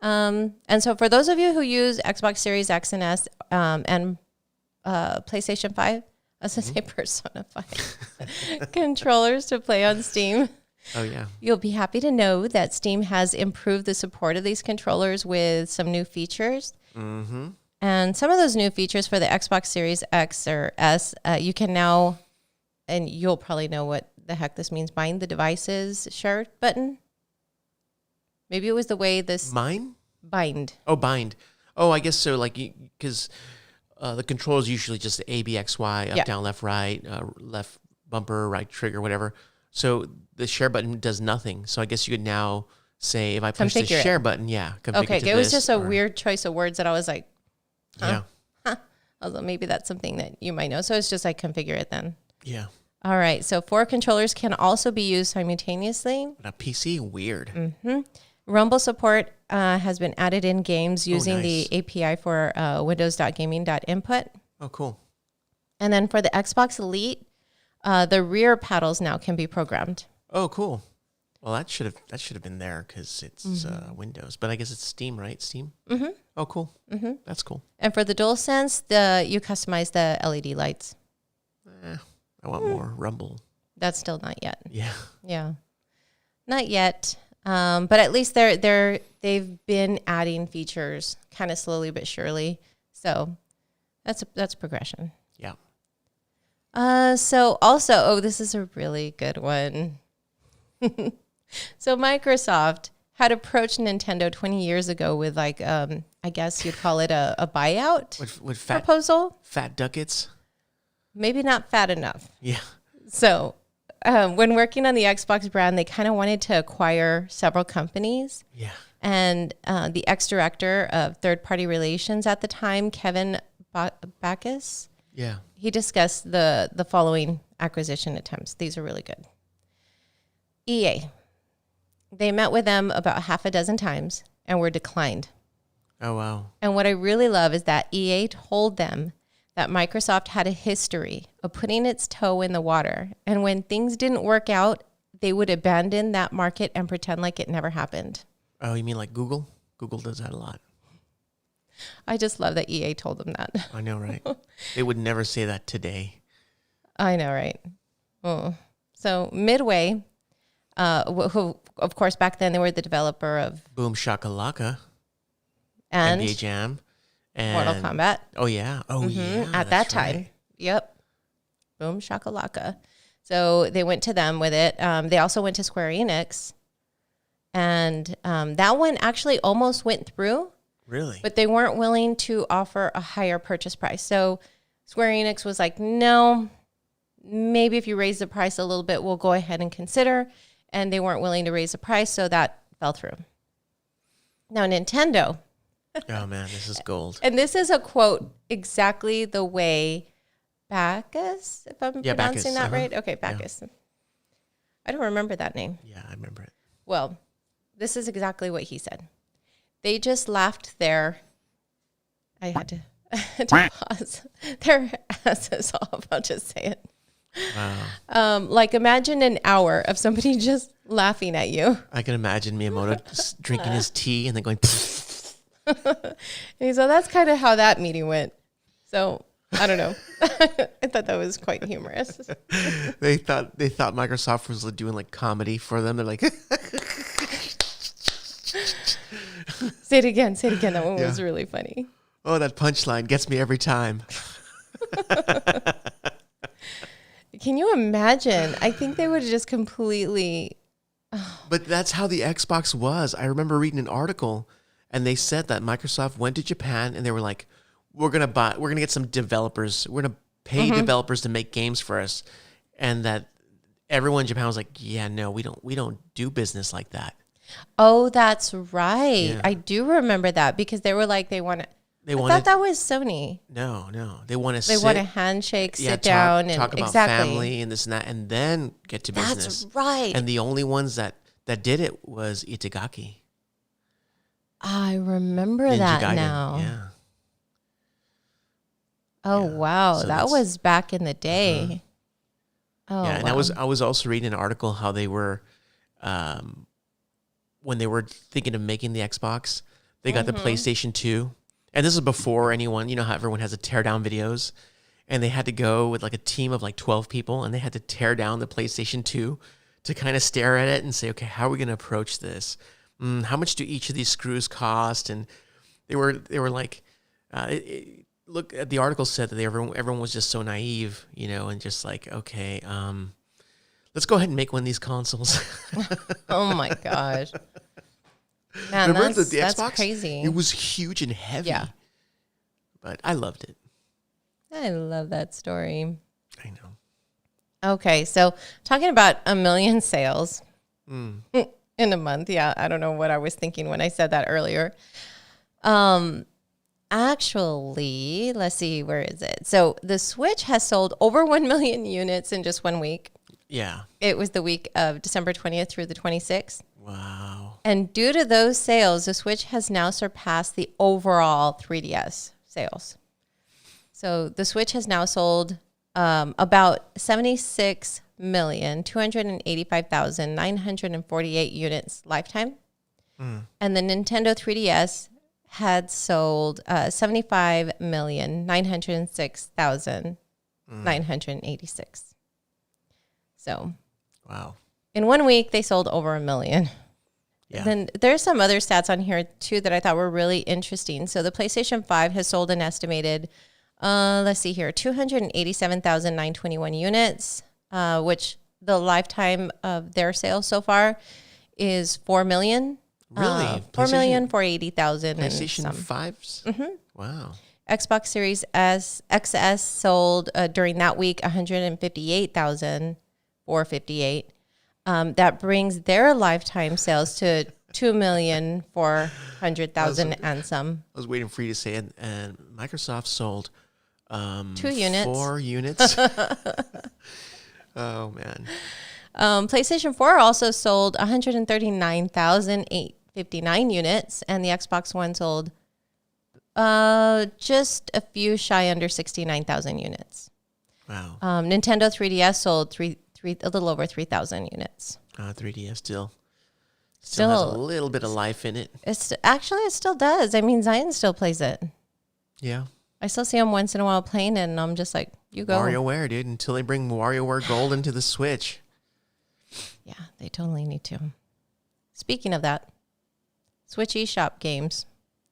And so for those of you who use Xbox Series X and S and PlayStation 5, I was going to say Persona 5, controllers to play on Steam. Oh, yeah. You'll be happy to know that Steam has improved the support of these controllers with some new features. Mm-hmm. And some of those new features for the Xbox Series X or S, you can now, and you'll probably know what the heck this means, bind the devices share button. Maybe it was the way this... Mine? Bind. Oh, bind. Oh, I guess so. Like, because the control is usually just A, B, X, Y, up, down, left, right, left bumper, right trigger, whatever. So the share button does nothing. So I guess you could now say, if I push the share button, configure okay, to it was this, just a weird choice of words that I was like, huh? Yeah. Although maybe that's something that you might know. So it's just like configure it then. Yeah. All right. So 4 controllers can also be used simultaneously. But a PC, weird. Mm-hmm. Rumble support has been added in games using the API for windows.gaming.input. Oh, cool. And then for the Xbox Elite, the rear paddles now can be programmed. Oh, cool. Well, that should have been there because it's Windows, but I guess it's Steam, right? Steam. Mm-hmm. Oh, cool. Mm-hmm. That's cool. And for the DualSense, you customize the LED lights. I want more Rumble. That's still not yet. Yeah. Yeah, not yet. But at least they've been adding features kind of slowly but surely. So that's progression. Yeah. So also, this is a really good one. So Microsoft had approached Nintendo 20 years ago with like, I guess you'd call it a buyout with proposal. Fat ducats. Maybe not fat enough. Yeah. So when working on the Xbox brand, they kind of wanted to acquire several companies. Yeah. And the ex-director of third-party relations at the time, Kevin Backus, he discussed the following acquisition attempts. These are really good. EA. They met with them about half a dozen times and were declined. Oh, wow. And what I really love is that EA told them that Microsoft had a history of putting its toe in the water. And when things didn't work out, they would abandon that market and pretend like it never happened. Oh, you mean like Google? Google does that a lot. I just love that EA told them that. I know, right? They would never say that today. I know, right? Oh. So Midway, who, of course, back then they were the developer of Boom Shakalaka and NBA Jam. And Mortal Kombat. Oh, yeah. Oh, yeah. At that time. Right. Yep. Boom shakalaka. So they went to them with it. They also went to Square Enix. And that one actually almost went through. Really? But they weren't willing to offer a higher purchase price. So Square Enix was like, no, maybe if you raise the price a little bit, we'll go ahead and consider. And they weren't willing to raise the price, so that fell through. Now, Nintendo. Oh, man, this is gold. And this is a quote exactly the way Backus, if I'm pronouncing that right. Okay, Backus. Yeah. I don't remember that name. Yeah, I remember it. Well, this is exactly what he said. they just laughed I had to pause their asses off. I'll just say it. Wow. Like imagine an hour of somebody just laughing at you. I can imagine Miyamoto drinking his tea and then going. And so that's kind of how that meeting went. So I don't know. I thought that was quite humorous. They thought Microsoft was doing like comedy for them. They're like, Say it again. That one was really funny. oh, that punchline gets me every time. Can you imagine? I think they would have just completely. But that's how the Xbox was. I remember reading an article, and they said that Microsoft went to Japan, and they were like, we're gonna get some developers. We're gonna pay developers to make games for us, and that everyone in Japan was like, yeah, no, we don't do business like that. Oh, that's right. Yeah. I do remember that because they were like, I thought that was Sony. No, they want to. They want a handshake, sit down, and talk about exactly. family and this and that, and then get to business. That's right. And the only ones that did it was Itagaki. I remember Ninja that Gaiden. now. Yeah. Oh Yeah. wow, So that was back in the day. Oh yeah, and wow. I was also reading an article how they were, when they were thinking of making the Xbox, they got the PlayStation 2, and this is before anyone, you know how everyone has to tear down videos, and they had to go with like a team of like 12 people, and they had to tear down the PlayStation 2 to kind of stare at it and say, okay, how are we going to approach this? How much do each of these screws cost? And they were like, look, the article said that everyone was just so naive, you know, and just like, okay, let's go ahead and make one of these consoles. Oh my gosh. Man, Remember that's the Xbox? That's crazy. It was huge and heavy. Yeah. But I loved it. I love that story. I know. Okay, so talking about 1 million sales in a month. Yeah, I don't know what I was thinking when I said that earlier. Actually, let's see, where is it? So the Switch has sold over 1 million units in just 1 week. Yeah. It was the week of December 20th through the 26th. Wow. And due to those sales, the Switch has now surpassed the overall 3DS sales. So the Switch has now sold about 76,285,948 units lifetime. And the Nintendo 3DS had sold 75,906,986. So Wow. in 1 week, they sold over 1 million. Yeah. Then there's some other stats on here too that I thought were really interesting. So the PlayStation 5 has sold an estimated, let's see here, 287,921 units, which the lifetime of their sales so far is 4 million. Really? 4,480,000 PlayStation and some. 5s? Wow. Xbox Series XS sold during that week 158,458. That brings their lifetime sales to 2,400,000 and some. I was waiting for you to say it, and Microsoft sold 2 units. 4 units. Oh, man. PlayStation 4 also sold 139,859 units, and the Xbox One sold just a few shy under 69,000 units. Wow. Nintendo 3DS sold a little over 3,000 units. 3DS still has a little bit of life in it. It still does. I mean, Zion still plays it. Yeah. I still see him once in a while playing it, and I'm just like, you go. WarioWare, dude, until they bring WarioWare Gold into the Switch. Yeah, they totally need to. Speaking of that, Switch eShop games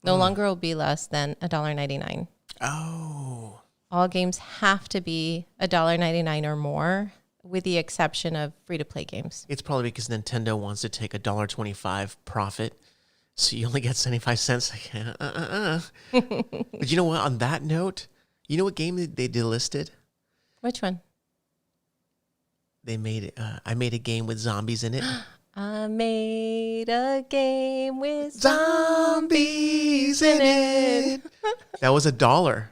no longer will be less than $1.99. Oh. All games have to be $1.99 or more, with the exception of free-to-play games. It's probably because Nintendo wants to take $1.25 profit, so you only get 75 cents. But you know what? On that note, you know what game they delisted? Which one? They made it. I made a game with zombies in it. I made a game with Zombies in it. That was $1,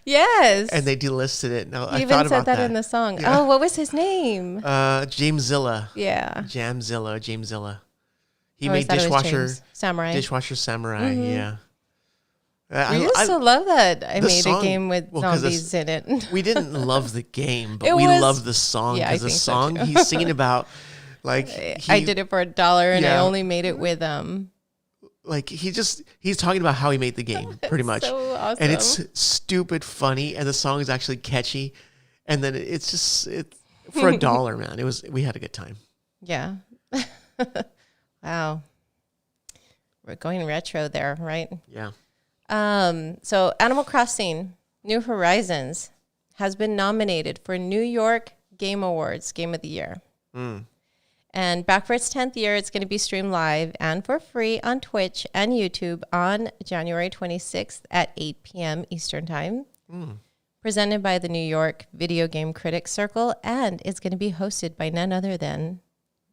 Yes. and they delisted it. No, You I even thought said about that in the song. Yeah. Oh, what was his name? Jamzilla. Yeah. Jamzilla. He I always made thought it was Dishwasher James. Samurai. Dishwasher Samurai. Yeah. We used to love that. I the made song- a game with 'cause zombies in it. we didn't love the game, but It we was- loved the song Yeah, I because the think so, song too. he's singing about, like I did it for $1 and I Yeah. only made it with like he's talking about how he made the game pretty much, so awesome. and it's stupid funny, and the song is actually catchy, and then it's just for $1, man. We had a good time. Yeah. Wow. We're going retro there, right? Yeah. So Animal Crossing New Horizons has been nominated for New York Game Awards Game of the Year. And back for its 10th year, it's going to be streamed live and for free on Twitch and YouTube on January 26th at 8 p.m. Eastern Time. Presented by the New York Video Game Critics Circle, and it's going to be hosted by none other than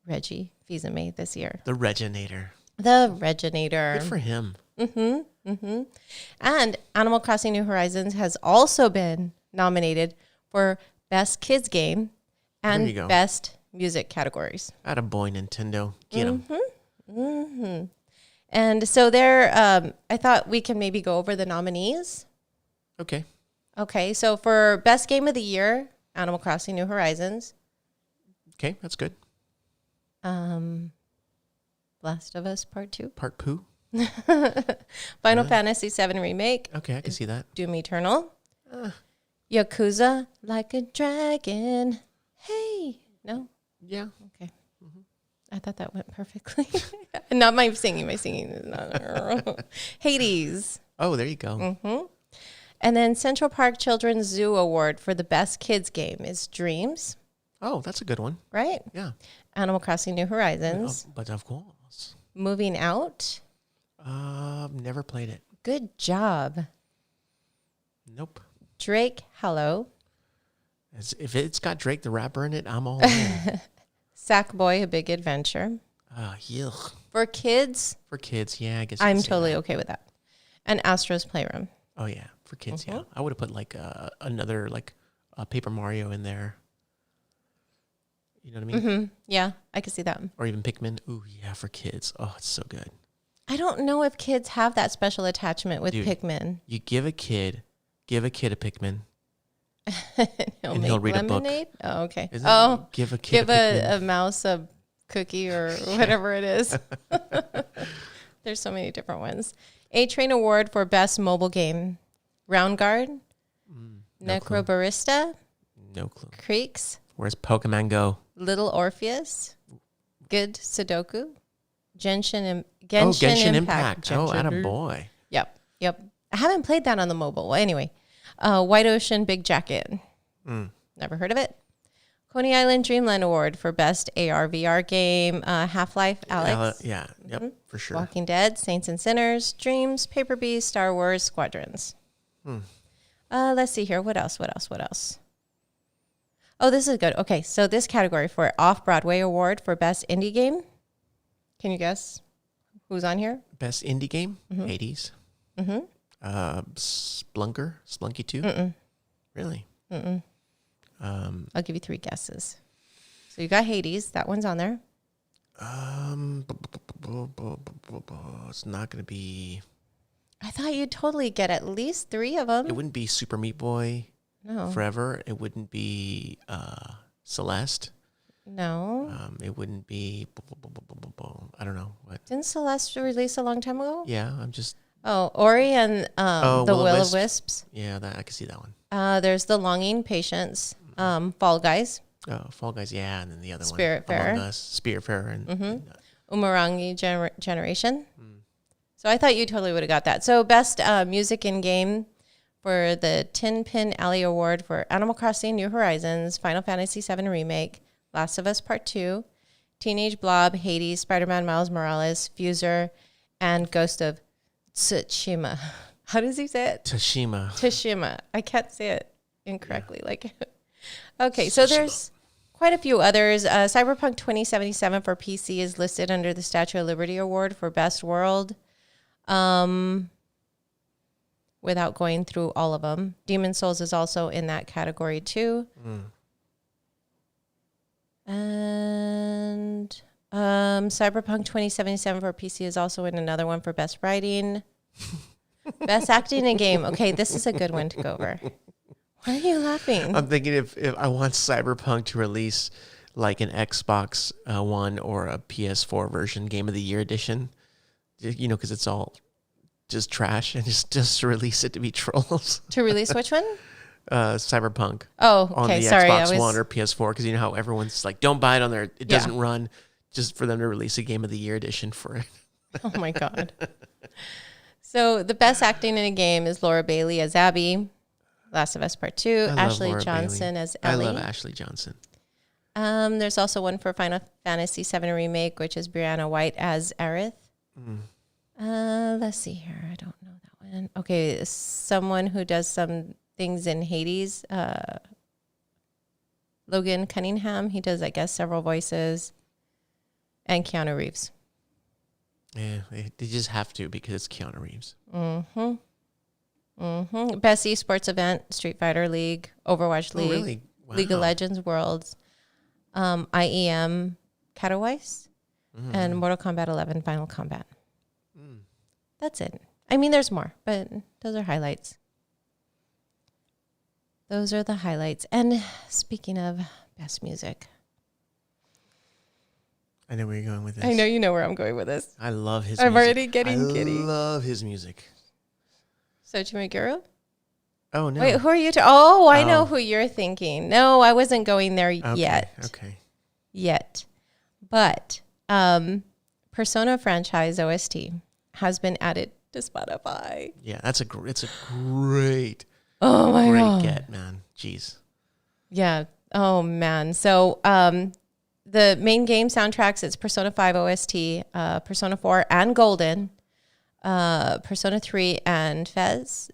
Reggie Fils-Aime this year. The Reginator. The Reginator. Good for him. And Animal Crossing New Horizons has also been nominated for Best Kids Game There you and go. Best Music categories. Attaboy, Nintendo. Get him. And so there, I thought we can maybe go over the nominees. Okay. Okay, so for Best Game of the Year, Animal Crossing New Horizons. Okay, that's good. Last of Us Part 2. Part poo. Final Fantasy VII Remake. Okay, I can see that. Doom Eternal. Yakuza Like a Dragon. Hey. No? Yeah. Okay. I thought that went perfectly. Not my singing. My singing is not. Hades. Oh, there you go. And then Central Park Children's Zoo Award for the Best Kids Game is Dreams, Oh, that's a good one. right? Yeah. Animal Crossing New Horizons. But of course. Moving Out. Never played it. Good job. Nope. Drake Hello. If it's got Drake the rapper in it, I'm all in. Sackboy A Big Adventure. Yuck. For kids, For kids, yeah, I guess. you I'm could say totally that. okay with that. And Astro's Playroom. Oh yeah, for kids, yeah. I would have put like another like Paper Mario in there. You know what I mean? Yeah, I can see that. Or even Pikmin. Ooh, yeah, for kids. Oh, it's so good. I don't know if kids have that special attachment with Dude. Pikmin. You give a kid a Pikmin. He'll And make he'll read a book. lemonade? Oh, okay. Isn't Oh, give a kid give a Pikmin. a mouse a cookie or whatever it is. There's so many different ones. A-Train Award for Best Mobile Game. Round Guard. no clue. Necrobarista. No clue. Creeks. Where's Pokemon Go? Little Orpheus. Good Sudoku. Genshin Genshin Impact. Oh, Genshin. attaboy. Yep. I haven't played that on the mobile. Well, anyway, White Ocean Big Jacket. Never heard of it. Coney Island Dreamland Award for Best AR/VR Game. Half-Life Alex. Yeah, yep, for sure. Walking Dead, Saints and Sinners, Dreams, Paper Beast, Star Wars, Squadrons. Let's see here. What else? Oh, this is good. Okay, so this category for Off-Broadway Award for Best Indie Game. Can you guess who's on here? Best indie game? Hades. Splunky 2? Really? I'll give you 3 guesses. So you got Hades. That one's on there. It's not going to be... I thought you'd totally get at least 3 of them. It wouldn't be Super Meat Boy No. Forever. It wouldn't be Celeste. No. It wouldn't be... I don't know. What? Didn't Celeste release a long time ago? Yeah, I'm just... Oh, Ori and the Will of Wisps. Wisps. Yeah, I can see that one. There's The Longing Patience. Fall Guys. Oh, Fall Guys, yeah, and then the other Spiritfarer. one. Among Us, Spiritfarer. And Umurangi Generation. So I thought you totally would have got that. So best music in game for the Tin Pin Alley Award for Animal Crossing New Horizons, Final Fantasy VII Remake, Last of Us Part 2, Teenage Blob, Hades, Spider-Man Miles Morales, Fuser, and Ghost of Tsushima. How does he say it? Tsushima. I can't say it incorrectly. Okay, so there's quite a few others. Cyberpunk 2077 for PC is listed under the Statue of Liberty Award for Best World. Without going through all of them. Demon Souls is also in that category too. And Cyberpunk 2077 for PC is also in another one for best writing. Best acting in game. Okay, this is a good one to go over. Why are you laughing? I'm thinking if I want Cyberpunk to release like an Xbox One or a PS4 version, Game of the Year edition, you know, because it's all just trash, and just to release it to be trolls. To release which one? Cyberpunk. Oh, okay. On the Sorry, Xbox One or PS4, because you know how everyone's like, don't buy it on there. It doesn't run. Just for them to release a Game of the Year edition for it. Oh my God. So the best acting in a game is Laura Bailey as Abby, Last of Us Part 2, Ashley Johnson as Ellie. I love Ashley Johnson. There's also one for Final Fantasy VII Remake, which is Brianna White as Aerith. Let's see here. I don't know that one. Okay, someone who does some things in Hades, Logan Cunningham. He does, I guess, several voices. And Keanu Reeves. Yeah, they just have to because it's Keanu Reeves. Best esports event, Street Fighter League, Overwatch League, really? Wow. League of Legends Worlds, IEM Katowice, and Mortal Kombat 11 Final Combat. That's it. I mean, there's more, but those are highlights. Those are the highlights. And speaking of best music, I know where you're going with this. I know you know where I'm going with this. I love his I'm music. already getting giddy. I love his music. Sochi Meguro? Oh, no. Wait, who are you? I know who you're thinking. No, I wasn't going there yet. Okay. Yet. But Persona franchise OST has been added to Spotify. Yeah, it's a great, Oh my God. get, man. Jeez. Yeah. Oh, man. So the main game soundtracks, it's Persona 5 OST, Persona 4 and Golden, Persona 3 and FES.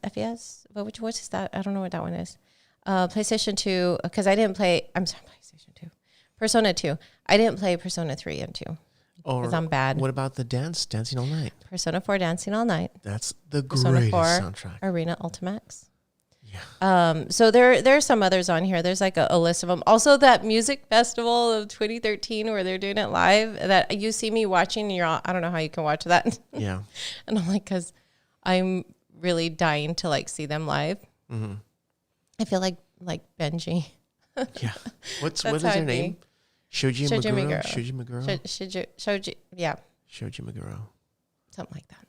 What is that? I don't know what that one is. PlayStation 2, because I didn't play, I'm sorry, PlayStation 2. Persona 2. I didn't play Persona 3 and 2 because I'm bad. What about the Dancing All Night? Persona 4 Dancing All Night. That's the Persona greatest 4 soundtrack. Arena Ultimax. Yeah. So there's some others on here. There's like a list of them. Also, that music festival of 2013 where they're doing it live that you see me watching. And you're all, I don't know how you can watch that. Yeah. And I'm like, because I'm really dying to like see them live. Mm-hmm. I feel like Benji. Yeah. What is her name? Shoji Meguro. Shoji. Yeah. Shoji Meguro. Something like that.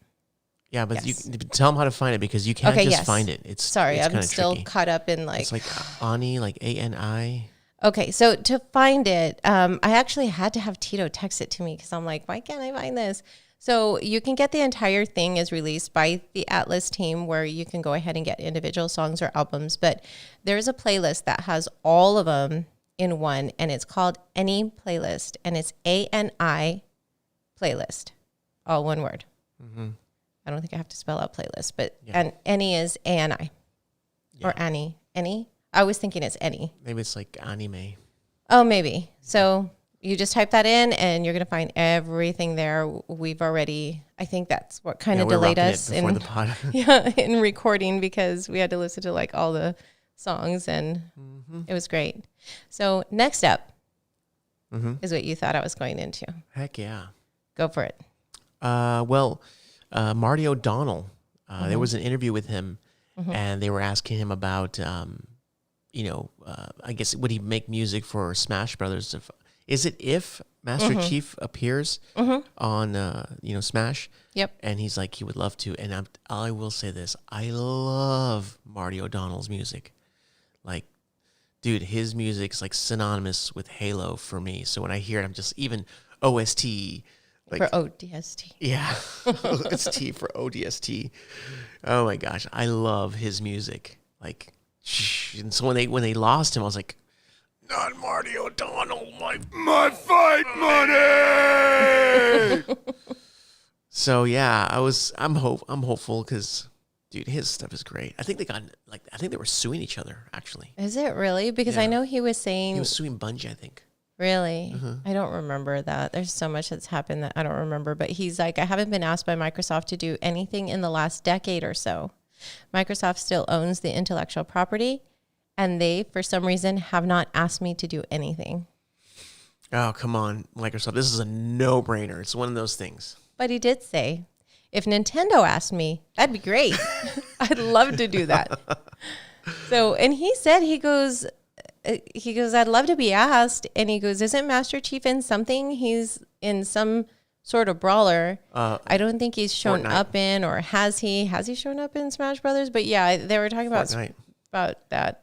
Yeah, but Yes. you tell them how to find it because you can't just find it. It's I'm still tricky. caught up in like. It's like Ani, like ANI. Okay, so to find it, I actually had to have Tito text it to me because I'm like, why can't I find this? So you can get the entire thing as released by the Atlas team where you can go ahead and get individual songs or albums. But there's a playlist that has all of them in one, and it's called Any Playlist, and it's ANI Playlist, all one word. Mm-hmm. I don't think I have to spell out playlist, but and Any is ANI or Annie. Any? I was thinking it's Any. Maybe it's like anime. Oh, maybe. So you just type that in and you're going to find everything there. We've already, I think that's what kind of delayed us in, the pod. in recording because we had to listen to like all the songs and it was great. So next up is what you thought I was going into. Heck yeah. Go for it. Marty O'Donnell, there was an interview with him and they were asking him about, I guess, would he make music for Smash Brothers? If Master Chief appears on, Smash? Yep. And he's like, he would love to. And I will say this. I love Marty O'Donnell's music. Like, dude, his music's like synonymous with Halo for me. So when I hear it, I'm just even OST. Like, for ODST. Yeah. OST for ODST. Oh my gosh. I love his music. Like, and so when they lost him, I was like, not Marty O'Donnell, my fight money. So yeah, I'm hopeful because dude, his stuff is great. I think they were suing each other actually. Is it really? Because I know he was saying he was suing Bungie, I think. Really? I don't remember that. There's so much that's happened that I don't remember. But he's like, I haven't been asked by Microsoft to do anything in the last decade or so. Microsoft still owns the intellectual property, and they, for some reason, have not asked me to do anything. Oh, come on, Microsoft. This is a no-brainer. It's one of those things. But he did say, if Nintendo asked me, that'd be great. I'd love to do that. So, and he said, he goes, I'd love to be asked. And he goes, isn't Master Chief in something? He's in some sort of brawler. I don't think he's shown Fortnite. up in, or has he shown up in Smash Brothers? But yeah, they were talking about that.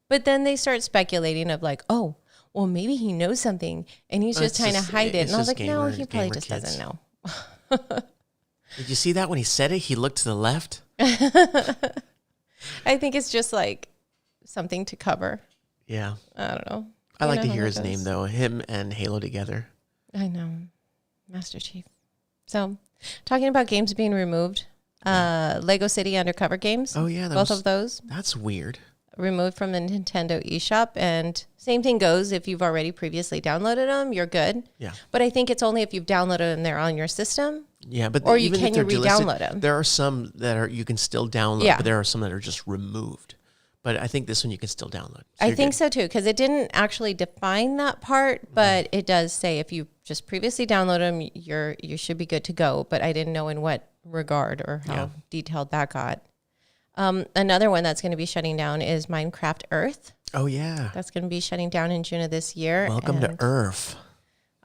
But then they start speculating of like, oh, well, maybe he knows something and he's just trying to hide it. And I was like, no, he probably just doesn't know. Did you see that when he said it? He looked to the left. I think it's just like something to cover. Yeah. I don't know. I like to hear his name, though. Him and Halo together. I know. Master Chief. So, talking about games being removed, Lego City Undercover games. Oh, yeah. Both of those. That's weird. Removed from the Nintendo eShop. And same thing goes, if you've already previously downloaded them, you're good. Yeah. But I think it's only if you've downloaded them, they're on your system. Yeah, but or even can you re-download them? There are some that you can still download, but there are some that are just removed. But I think this one you can still download. So I think so too, because it didn't actually define that part, but it does say if you just previously download them, you should be good to go. But I didn't know in what regard or how detailed that got. Another one that's going to be shutting down is Minecraft Earth. Oh yeah, that's going to be shutting down in June of this year. Welcome to Earth.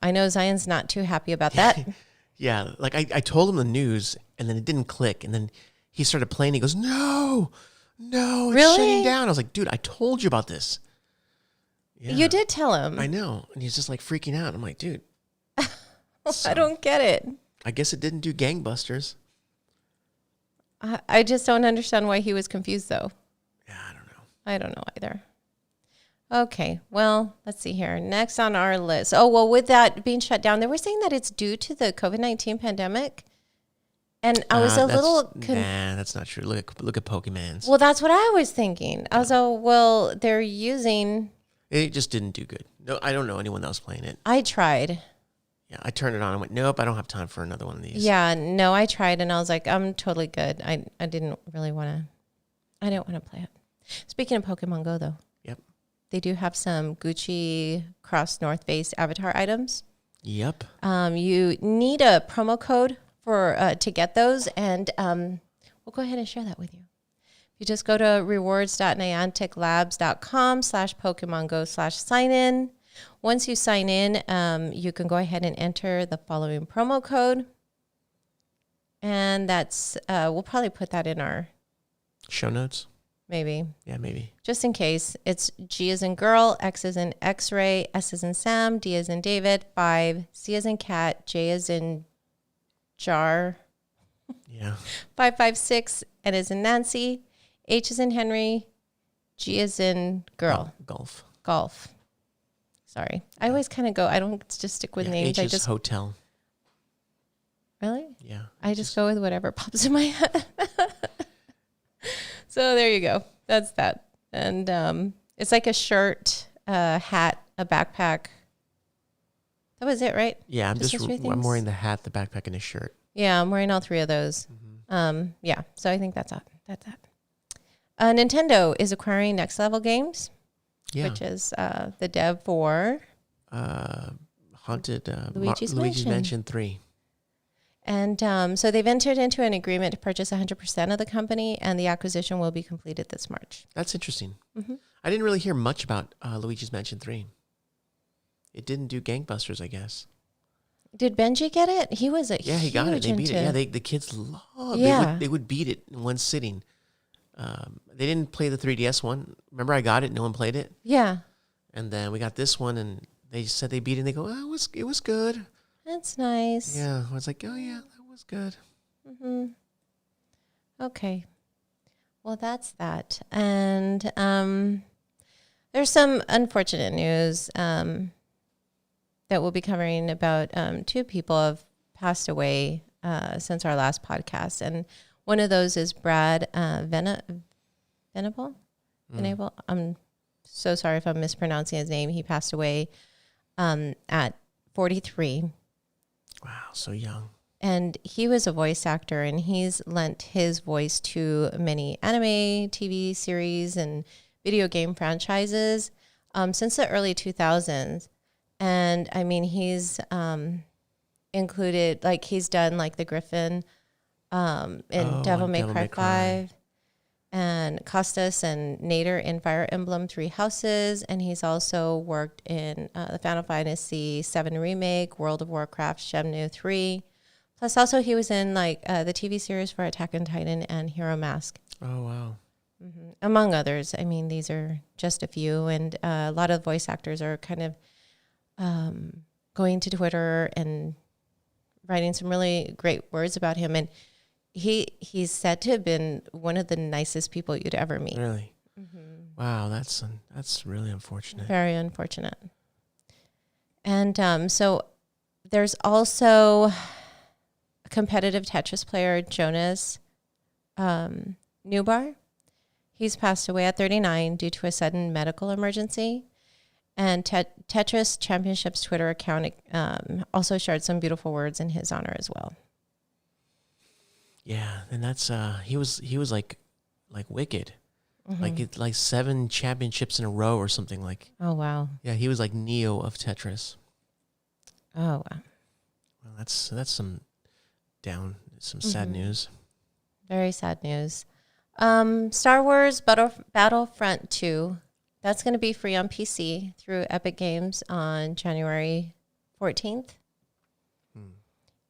I know Zion's not too happy about that. Yeah, like I told him the news, and then it didn't click, and then he started playing. He goes, "No, it's shutting down." I was like, "Dude, I told you about this." Yeah. You did tell him. I know, and he's just like freaking out. I'm like, "Dude, I don't get it." I guess it didn't do gangbusters. I just don't understand why he was confused, though. Yeah, I don't know. I don't know either. Okay, well, let's see here. Next on our list. Oh, well, with that being shut down, they were saying that it's due to the COVID-19 pandemic. And I was a little... that's not true. Look at Pokemans. Well, that's what I was thinking. I was like, well, they're using... It just didn't do good. No, I don't know anyone else playing it. I tried. Yeah, I turned it on and went, nope, I don't have time for another one of these. Yeah, no, I tried and I was like, I'm totally good. I didn't really want to... I didn't want to play it. Speaking of Pokemon Go, though. Yep. They do have some Gucci Cross North Face avatar items. Yep. You need a promo code for to get those, and we'll go ahead and share that with you. You just go to rewards.nianticlabs.com/PokemonGo/sign-in. Once you sign in, you can go ahead and enter the following promo code. And that's, we'll probably put that in our show notes. Maybe. Yeah, maybe. Just in case. It's G as in girl, X as in X-ray, S as in Sam, D as in David, 5, C as in cat, J as in jar. Yeah. 556, N as in Nancy, H as in Henry, G as in girl. Golf. Sorry. I always kind of go, I don't just stick with names. H is hotel. Really? Yeah. I just go with whatever pops in my head. So there you go. That's that. And it's like a shirt, a hat, a backpack. That was it, right? Yeah, I'm wearing the hat, the backpack, and the shirt. Yeah, I'm wearing all three of those. Mm-hmm. Yeah, so I think that's that. Nintendo is acquiring Next Level Games, which is the dev for Haunted Luigi's Mansion 3. And so they've entered into an agreement to purchase 100% of the company, and the acquisition will be completed this March. That's interesting. Mm-hmm. I didn't really hear much about Luigi's Mansion 3. It didn't do gangbusters, I guess. Did Benji get it? He was a he got it. They beat it. Yeah, the kids loved it. They would beat it in one sitting. They didn't play the 3DS one. Remember, I got it. No one played it. Yeah. And then we got this one, and they said they beat it. And they go, it was good. That's nice. Yeah, I was like, oh yeah, that was good. Mm-hmm. Okay. Well, that's that. And there's some unfortunate news that we'll be covering about 2 people have passed away since our last podcast. And one of those is Brad Venable. I'm so sorry if I'm mispronouncing his name. He passed away at 43. Wow, so young. And he was a voice actor, and he's lent his voice to many anime, TV series, and video game franchises since the early 2000s. And I mean, he's included, like he's done like the Griffin in Devil May Cry 5 and Costas and Nader in Fire Emblem Three Houses. And he's also worked in the Final Fantasy VII Remake, World of Warcraft, Shenmue 3. Plus also he was in like the TV series for Attack on Titan and Hero Mask. Oh, wow. Mm-hmm. Among others. I mean, these are just a few. And a lot of voice actors are kind of going to Twitter and writing some really great words about him. And he's said to have been one of the nicest people you'd ever meet. Really? Mm-hmm. Wow, that's really unfortunate. Very unfortunate. And so there's also a competitive Tetris player, Jonas Newbar. He's passed away at 39 due to a sudden medical emergency. And Tetris Championships Twitter account also shared some beautiful words in his honor as well. Yeah, and that's he was like wicked, Mm-hmm. like 7 championships in a row or something like. Oh wow! Yeah, he was like Neo of Tetris. Oh wow! Well, that's some sad news. Very sad news. Star Wars Battlefront 2. That's going to be free on PC through Epic Games on January 14th.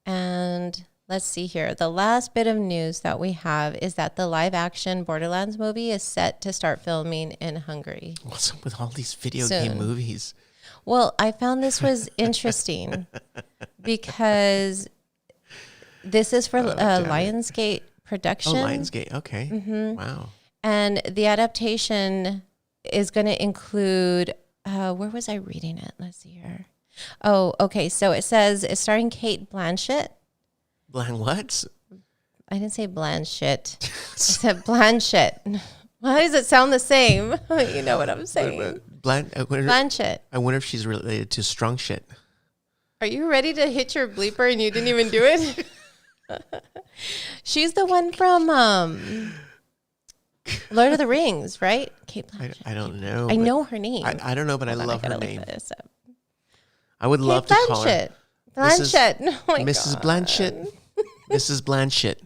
And let's see here. The last bit of news that we have is that the live-action Borderlands movie is set to start filming in Hungary. What's up with all these video Soon. game movies? Well, I found this was interesting because this is for Lionsgate Production. Oh, Lionsgate. Okay. Mm-hmm. Wow. And the adaptation is going to include, where was I reading it? Let's see here. Oh, okay. So it says it's starring Kate Blanchett. What? I didn't say Blanchett. I said Blanchett. Why does it sound the same? You know what I'm saying. Blanchett. I wonder if she's related to Strong Shit. Are you ready to hit your bleeper and you didn't even do it? She's the one from Lord of the Rings, right? Kate Blanchett. I don't know. I know her name. I don't know, but Hold I on, love I her gotta name. look this up. I would love to call her Blanchett. Oh my Mrs. God. Blanchett. Mrs. Blanchett.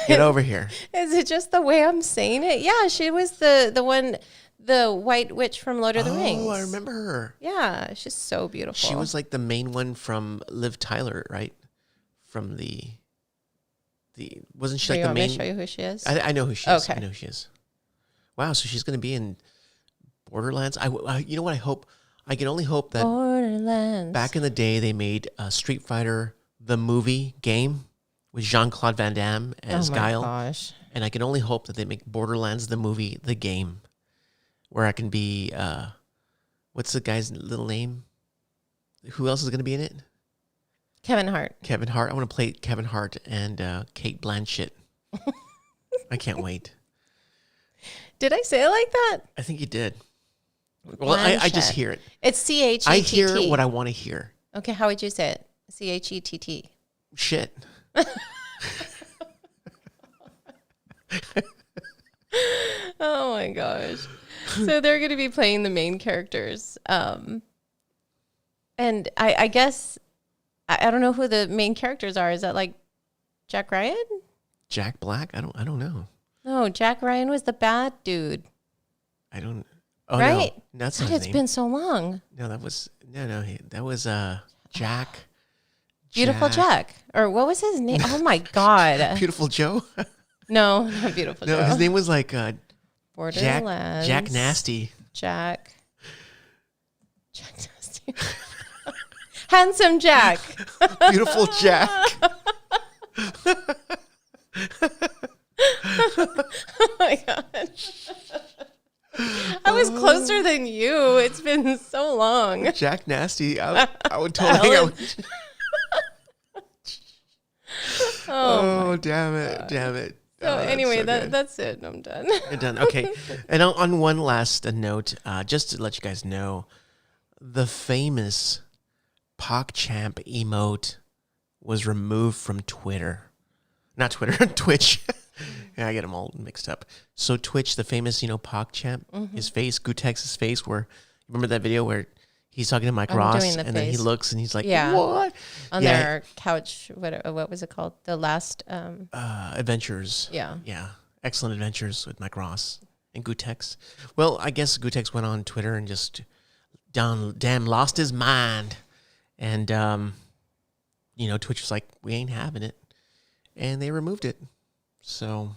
Get over here. Is it just the way I'm saying it? Yeah, she was the one, the White Witch from Lord of the Rings. Oh, I remember her. Yeah, she's so beautiful. She was like the main one from Liv Tyler, right? From the wasn't she like the main? Want me to show you who she is? I know who she is. Okay. I know who she is. Wow, so she's going to be in Borderlands. I you know what I hope? I can only hope that Borderlands. back in the day they made Street Fighter the movie game with Jean-Claude Van Damme as Guile. Gosh. And I can only hope that they make Borderlands the movie the game, where I can be what's the guy's little name? Who else is going to be in it? Kevin Hart. Kevin Hart. I want to play Kevin Hart and Kate Blanchett. I can't wait. Did I say it like that? I think you did. Well, I just hear it. It's C-H-E-T-T. I hear what I want to hear. Okay, how would you say it? C-H-E-T-T. Shit. Oh my gosh. So they're going to be playing the main characters. And I guess, I don't know who the main characters are. Is that like Jack Ryan? Jack Black? I don't know. No, Jack Ryan was the bad dude. I don't. Oh right? no, that's God, not his it's name. been so long. No, that was that was Jack. Beautiful Jack. Or what was his name? Oh my God. Beautiful Joe. No, not Beautiful Joe. No, his name was like Borderlands. Jack Nasty. Jack Nasty. Handsome Jack. Beautiful Jack. Oh my God. I was closer than you. It's been so long. Jack Nasty. I would totally. Oh, damn it. Damn it. So anyway, so good. that's it. I'm done. You're done. Okay. And on one last note, just to let you guys know, the famous PogChamp emote was removed from Twitter. Not Twitter, Twitch. Yeah, I get them all mixed up. So Twitch, the famous, PogChamp, his face, Gutex's face, where, remember that video where He's talking to Mike I'm Ross, doing the and then he face. looks and he's like, Yeah. "What?" On Yeah. their couch. What was it called? The last. Adventures. Yeah. Yeah. Excellent Adventures with Mike Ross and Gutex. Well, I guess Gutex went on Twitter and just damn lost his mind. And, Twitch was like, we ain't having it. And they removed it. So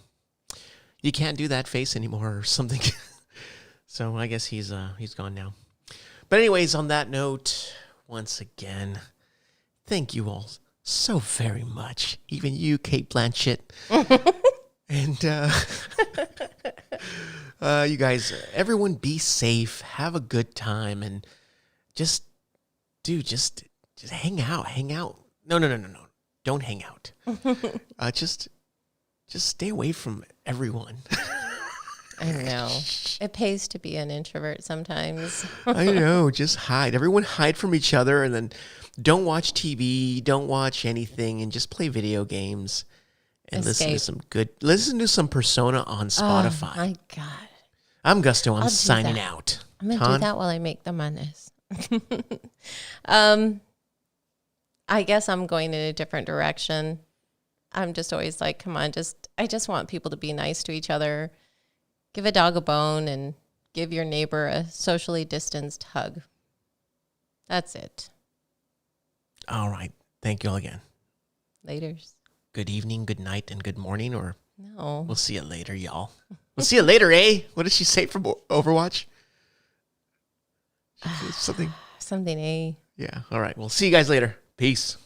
you can't do that face anymore or something. So I guess he's gone now. But anyways, on that note, once again, thank you all so very much. Even you, Kate Blanchett. And you guys, everyone be safe. Have a good time. And just hang out. Hang out. No. Don't hang out. Just stay away from everyone. I know. It pays to be an introvert sometimes. I know. Just hide. Everyone hide from each other, and then don't watch TV. Don't watch anything, and just play video games. And listen to some Persona on Spotify. Oh my God. I'm Gusto. I'm I'll do signing that. out. I'm going to do that while I make the monies. I guess I'm going in a different direction. I'm just always like, come on, I just want people to be nice to each other. Give a dog a bone and give your neighbor a socially distanced hug. That's it. All right. Thank you all again. Laters. Good evening, good night, and good morning, or No. we'll see you later, y'all. We'll see you later, eh? What did she say from Overwatch? Something. Something, eh? Yeah. All right. We'll see you guys later. Peace.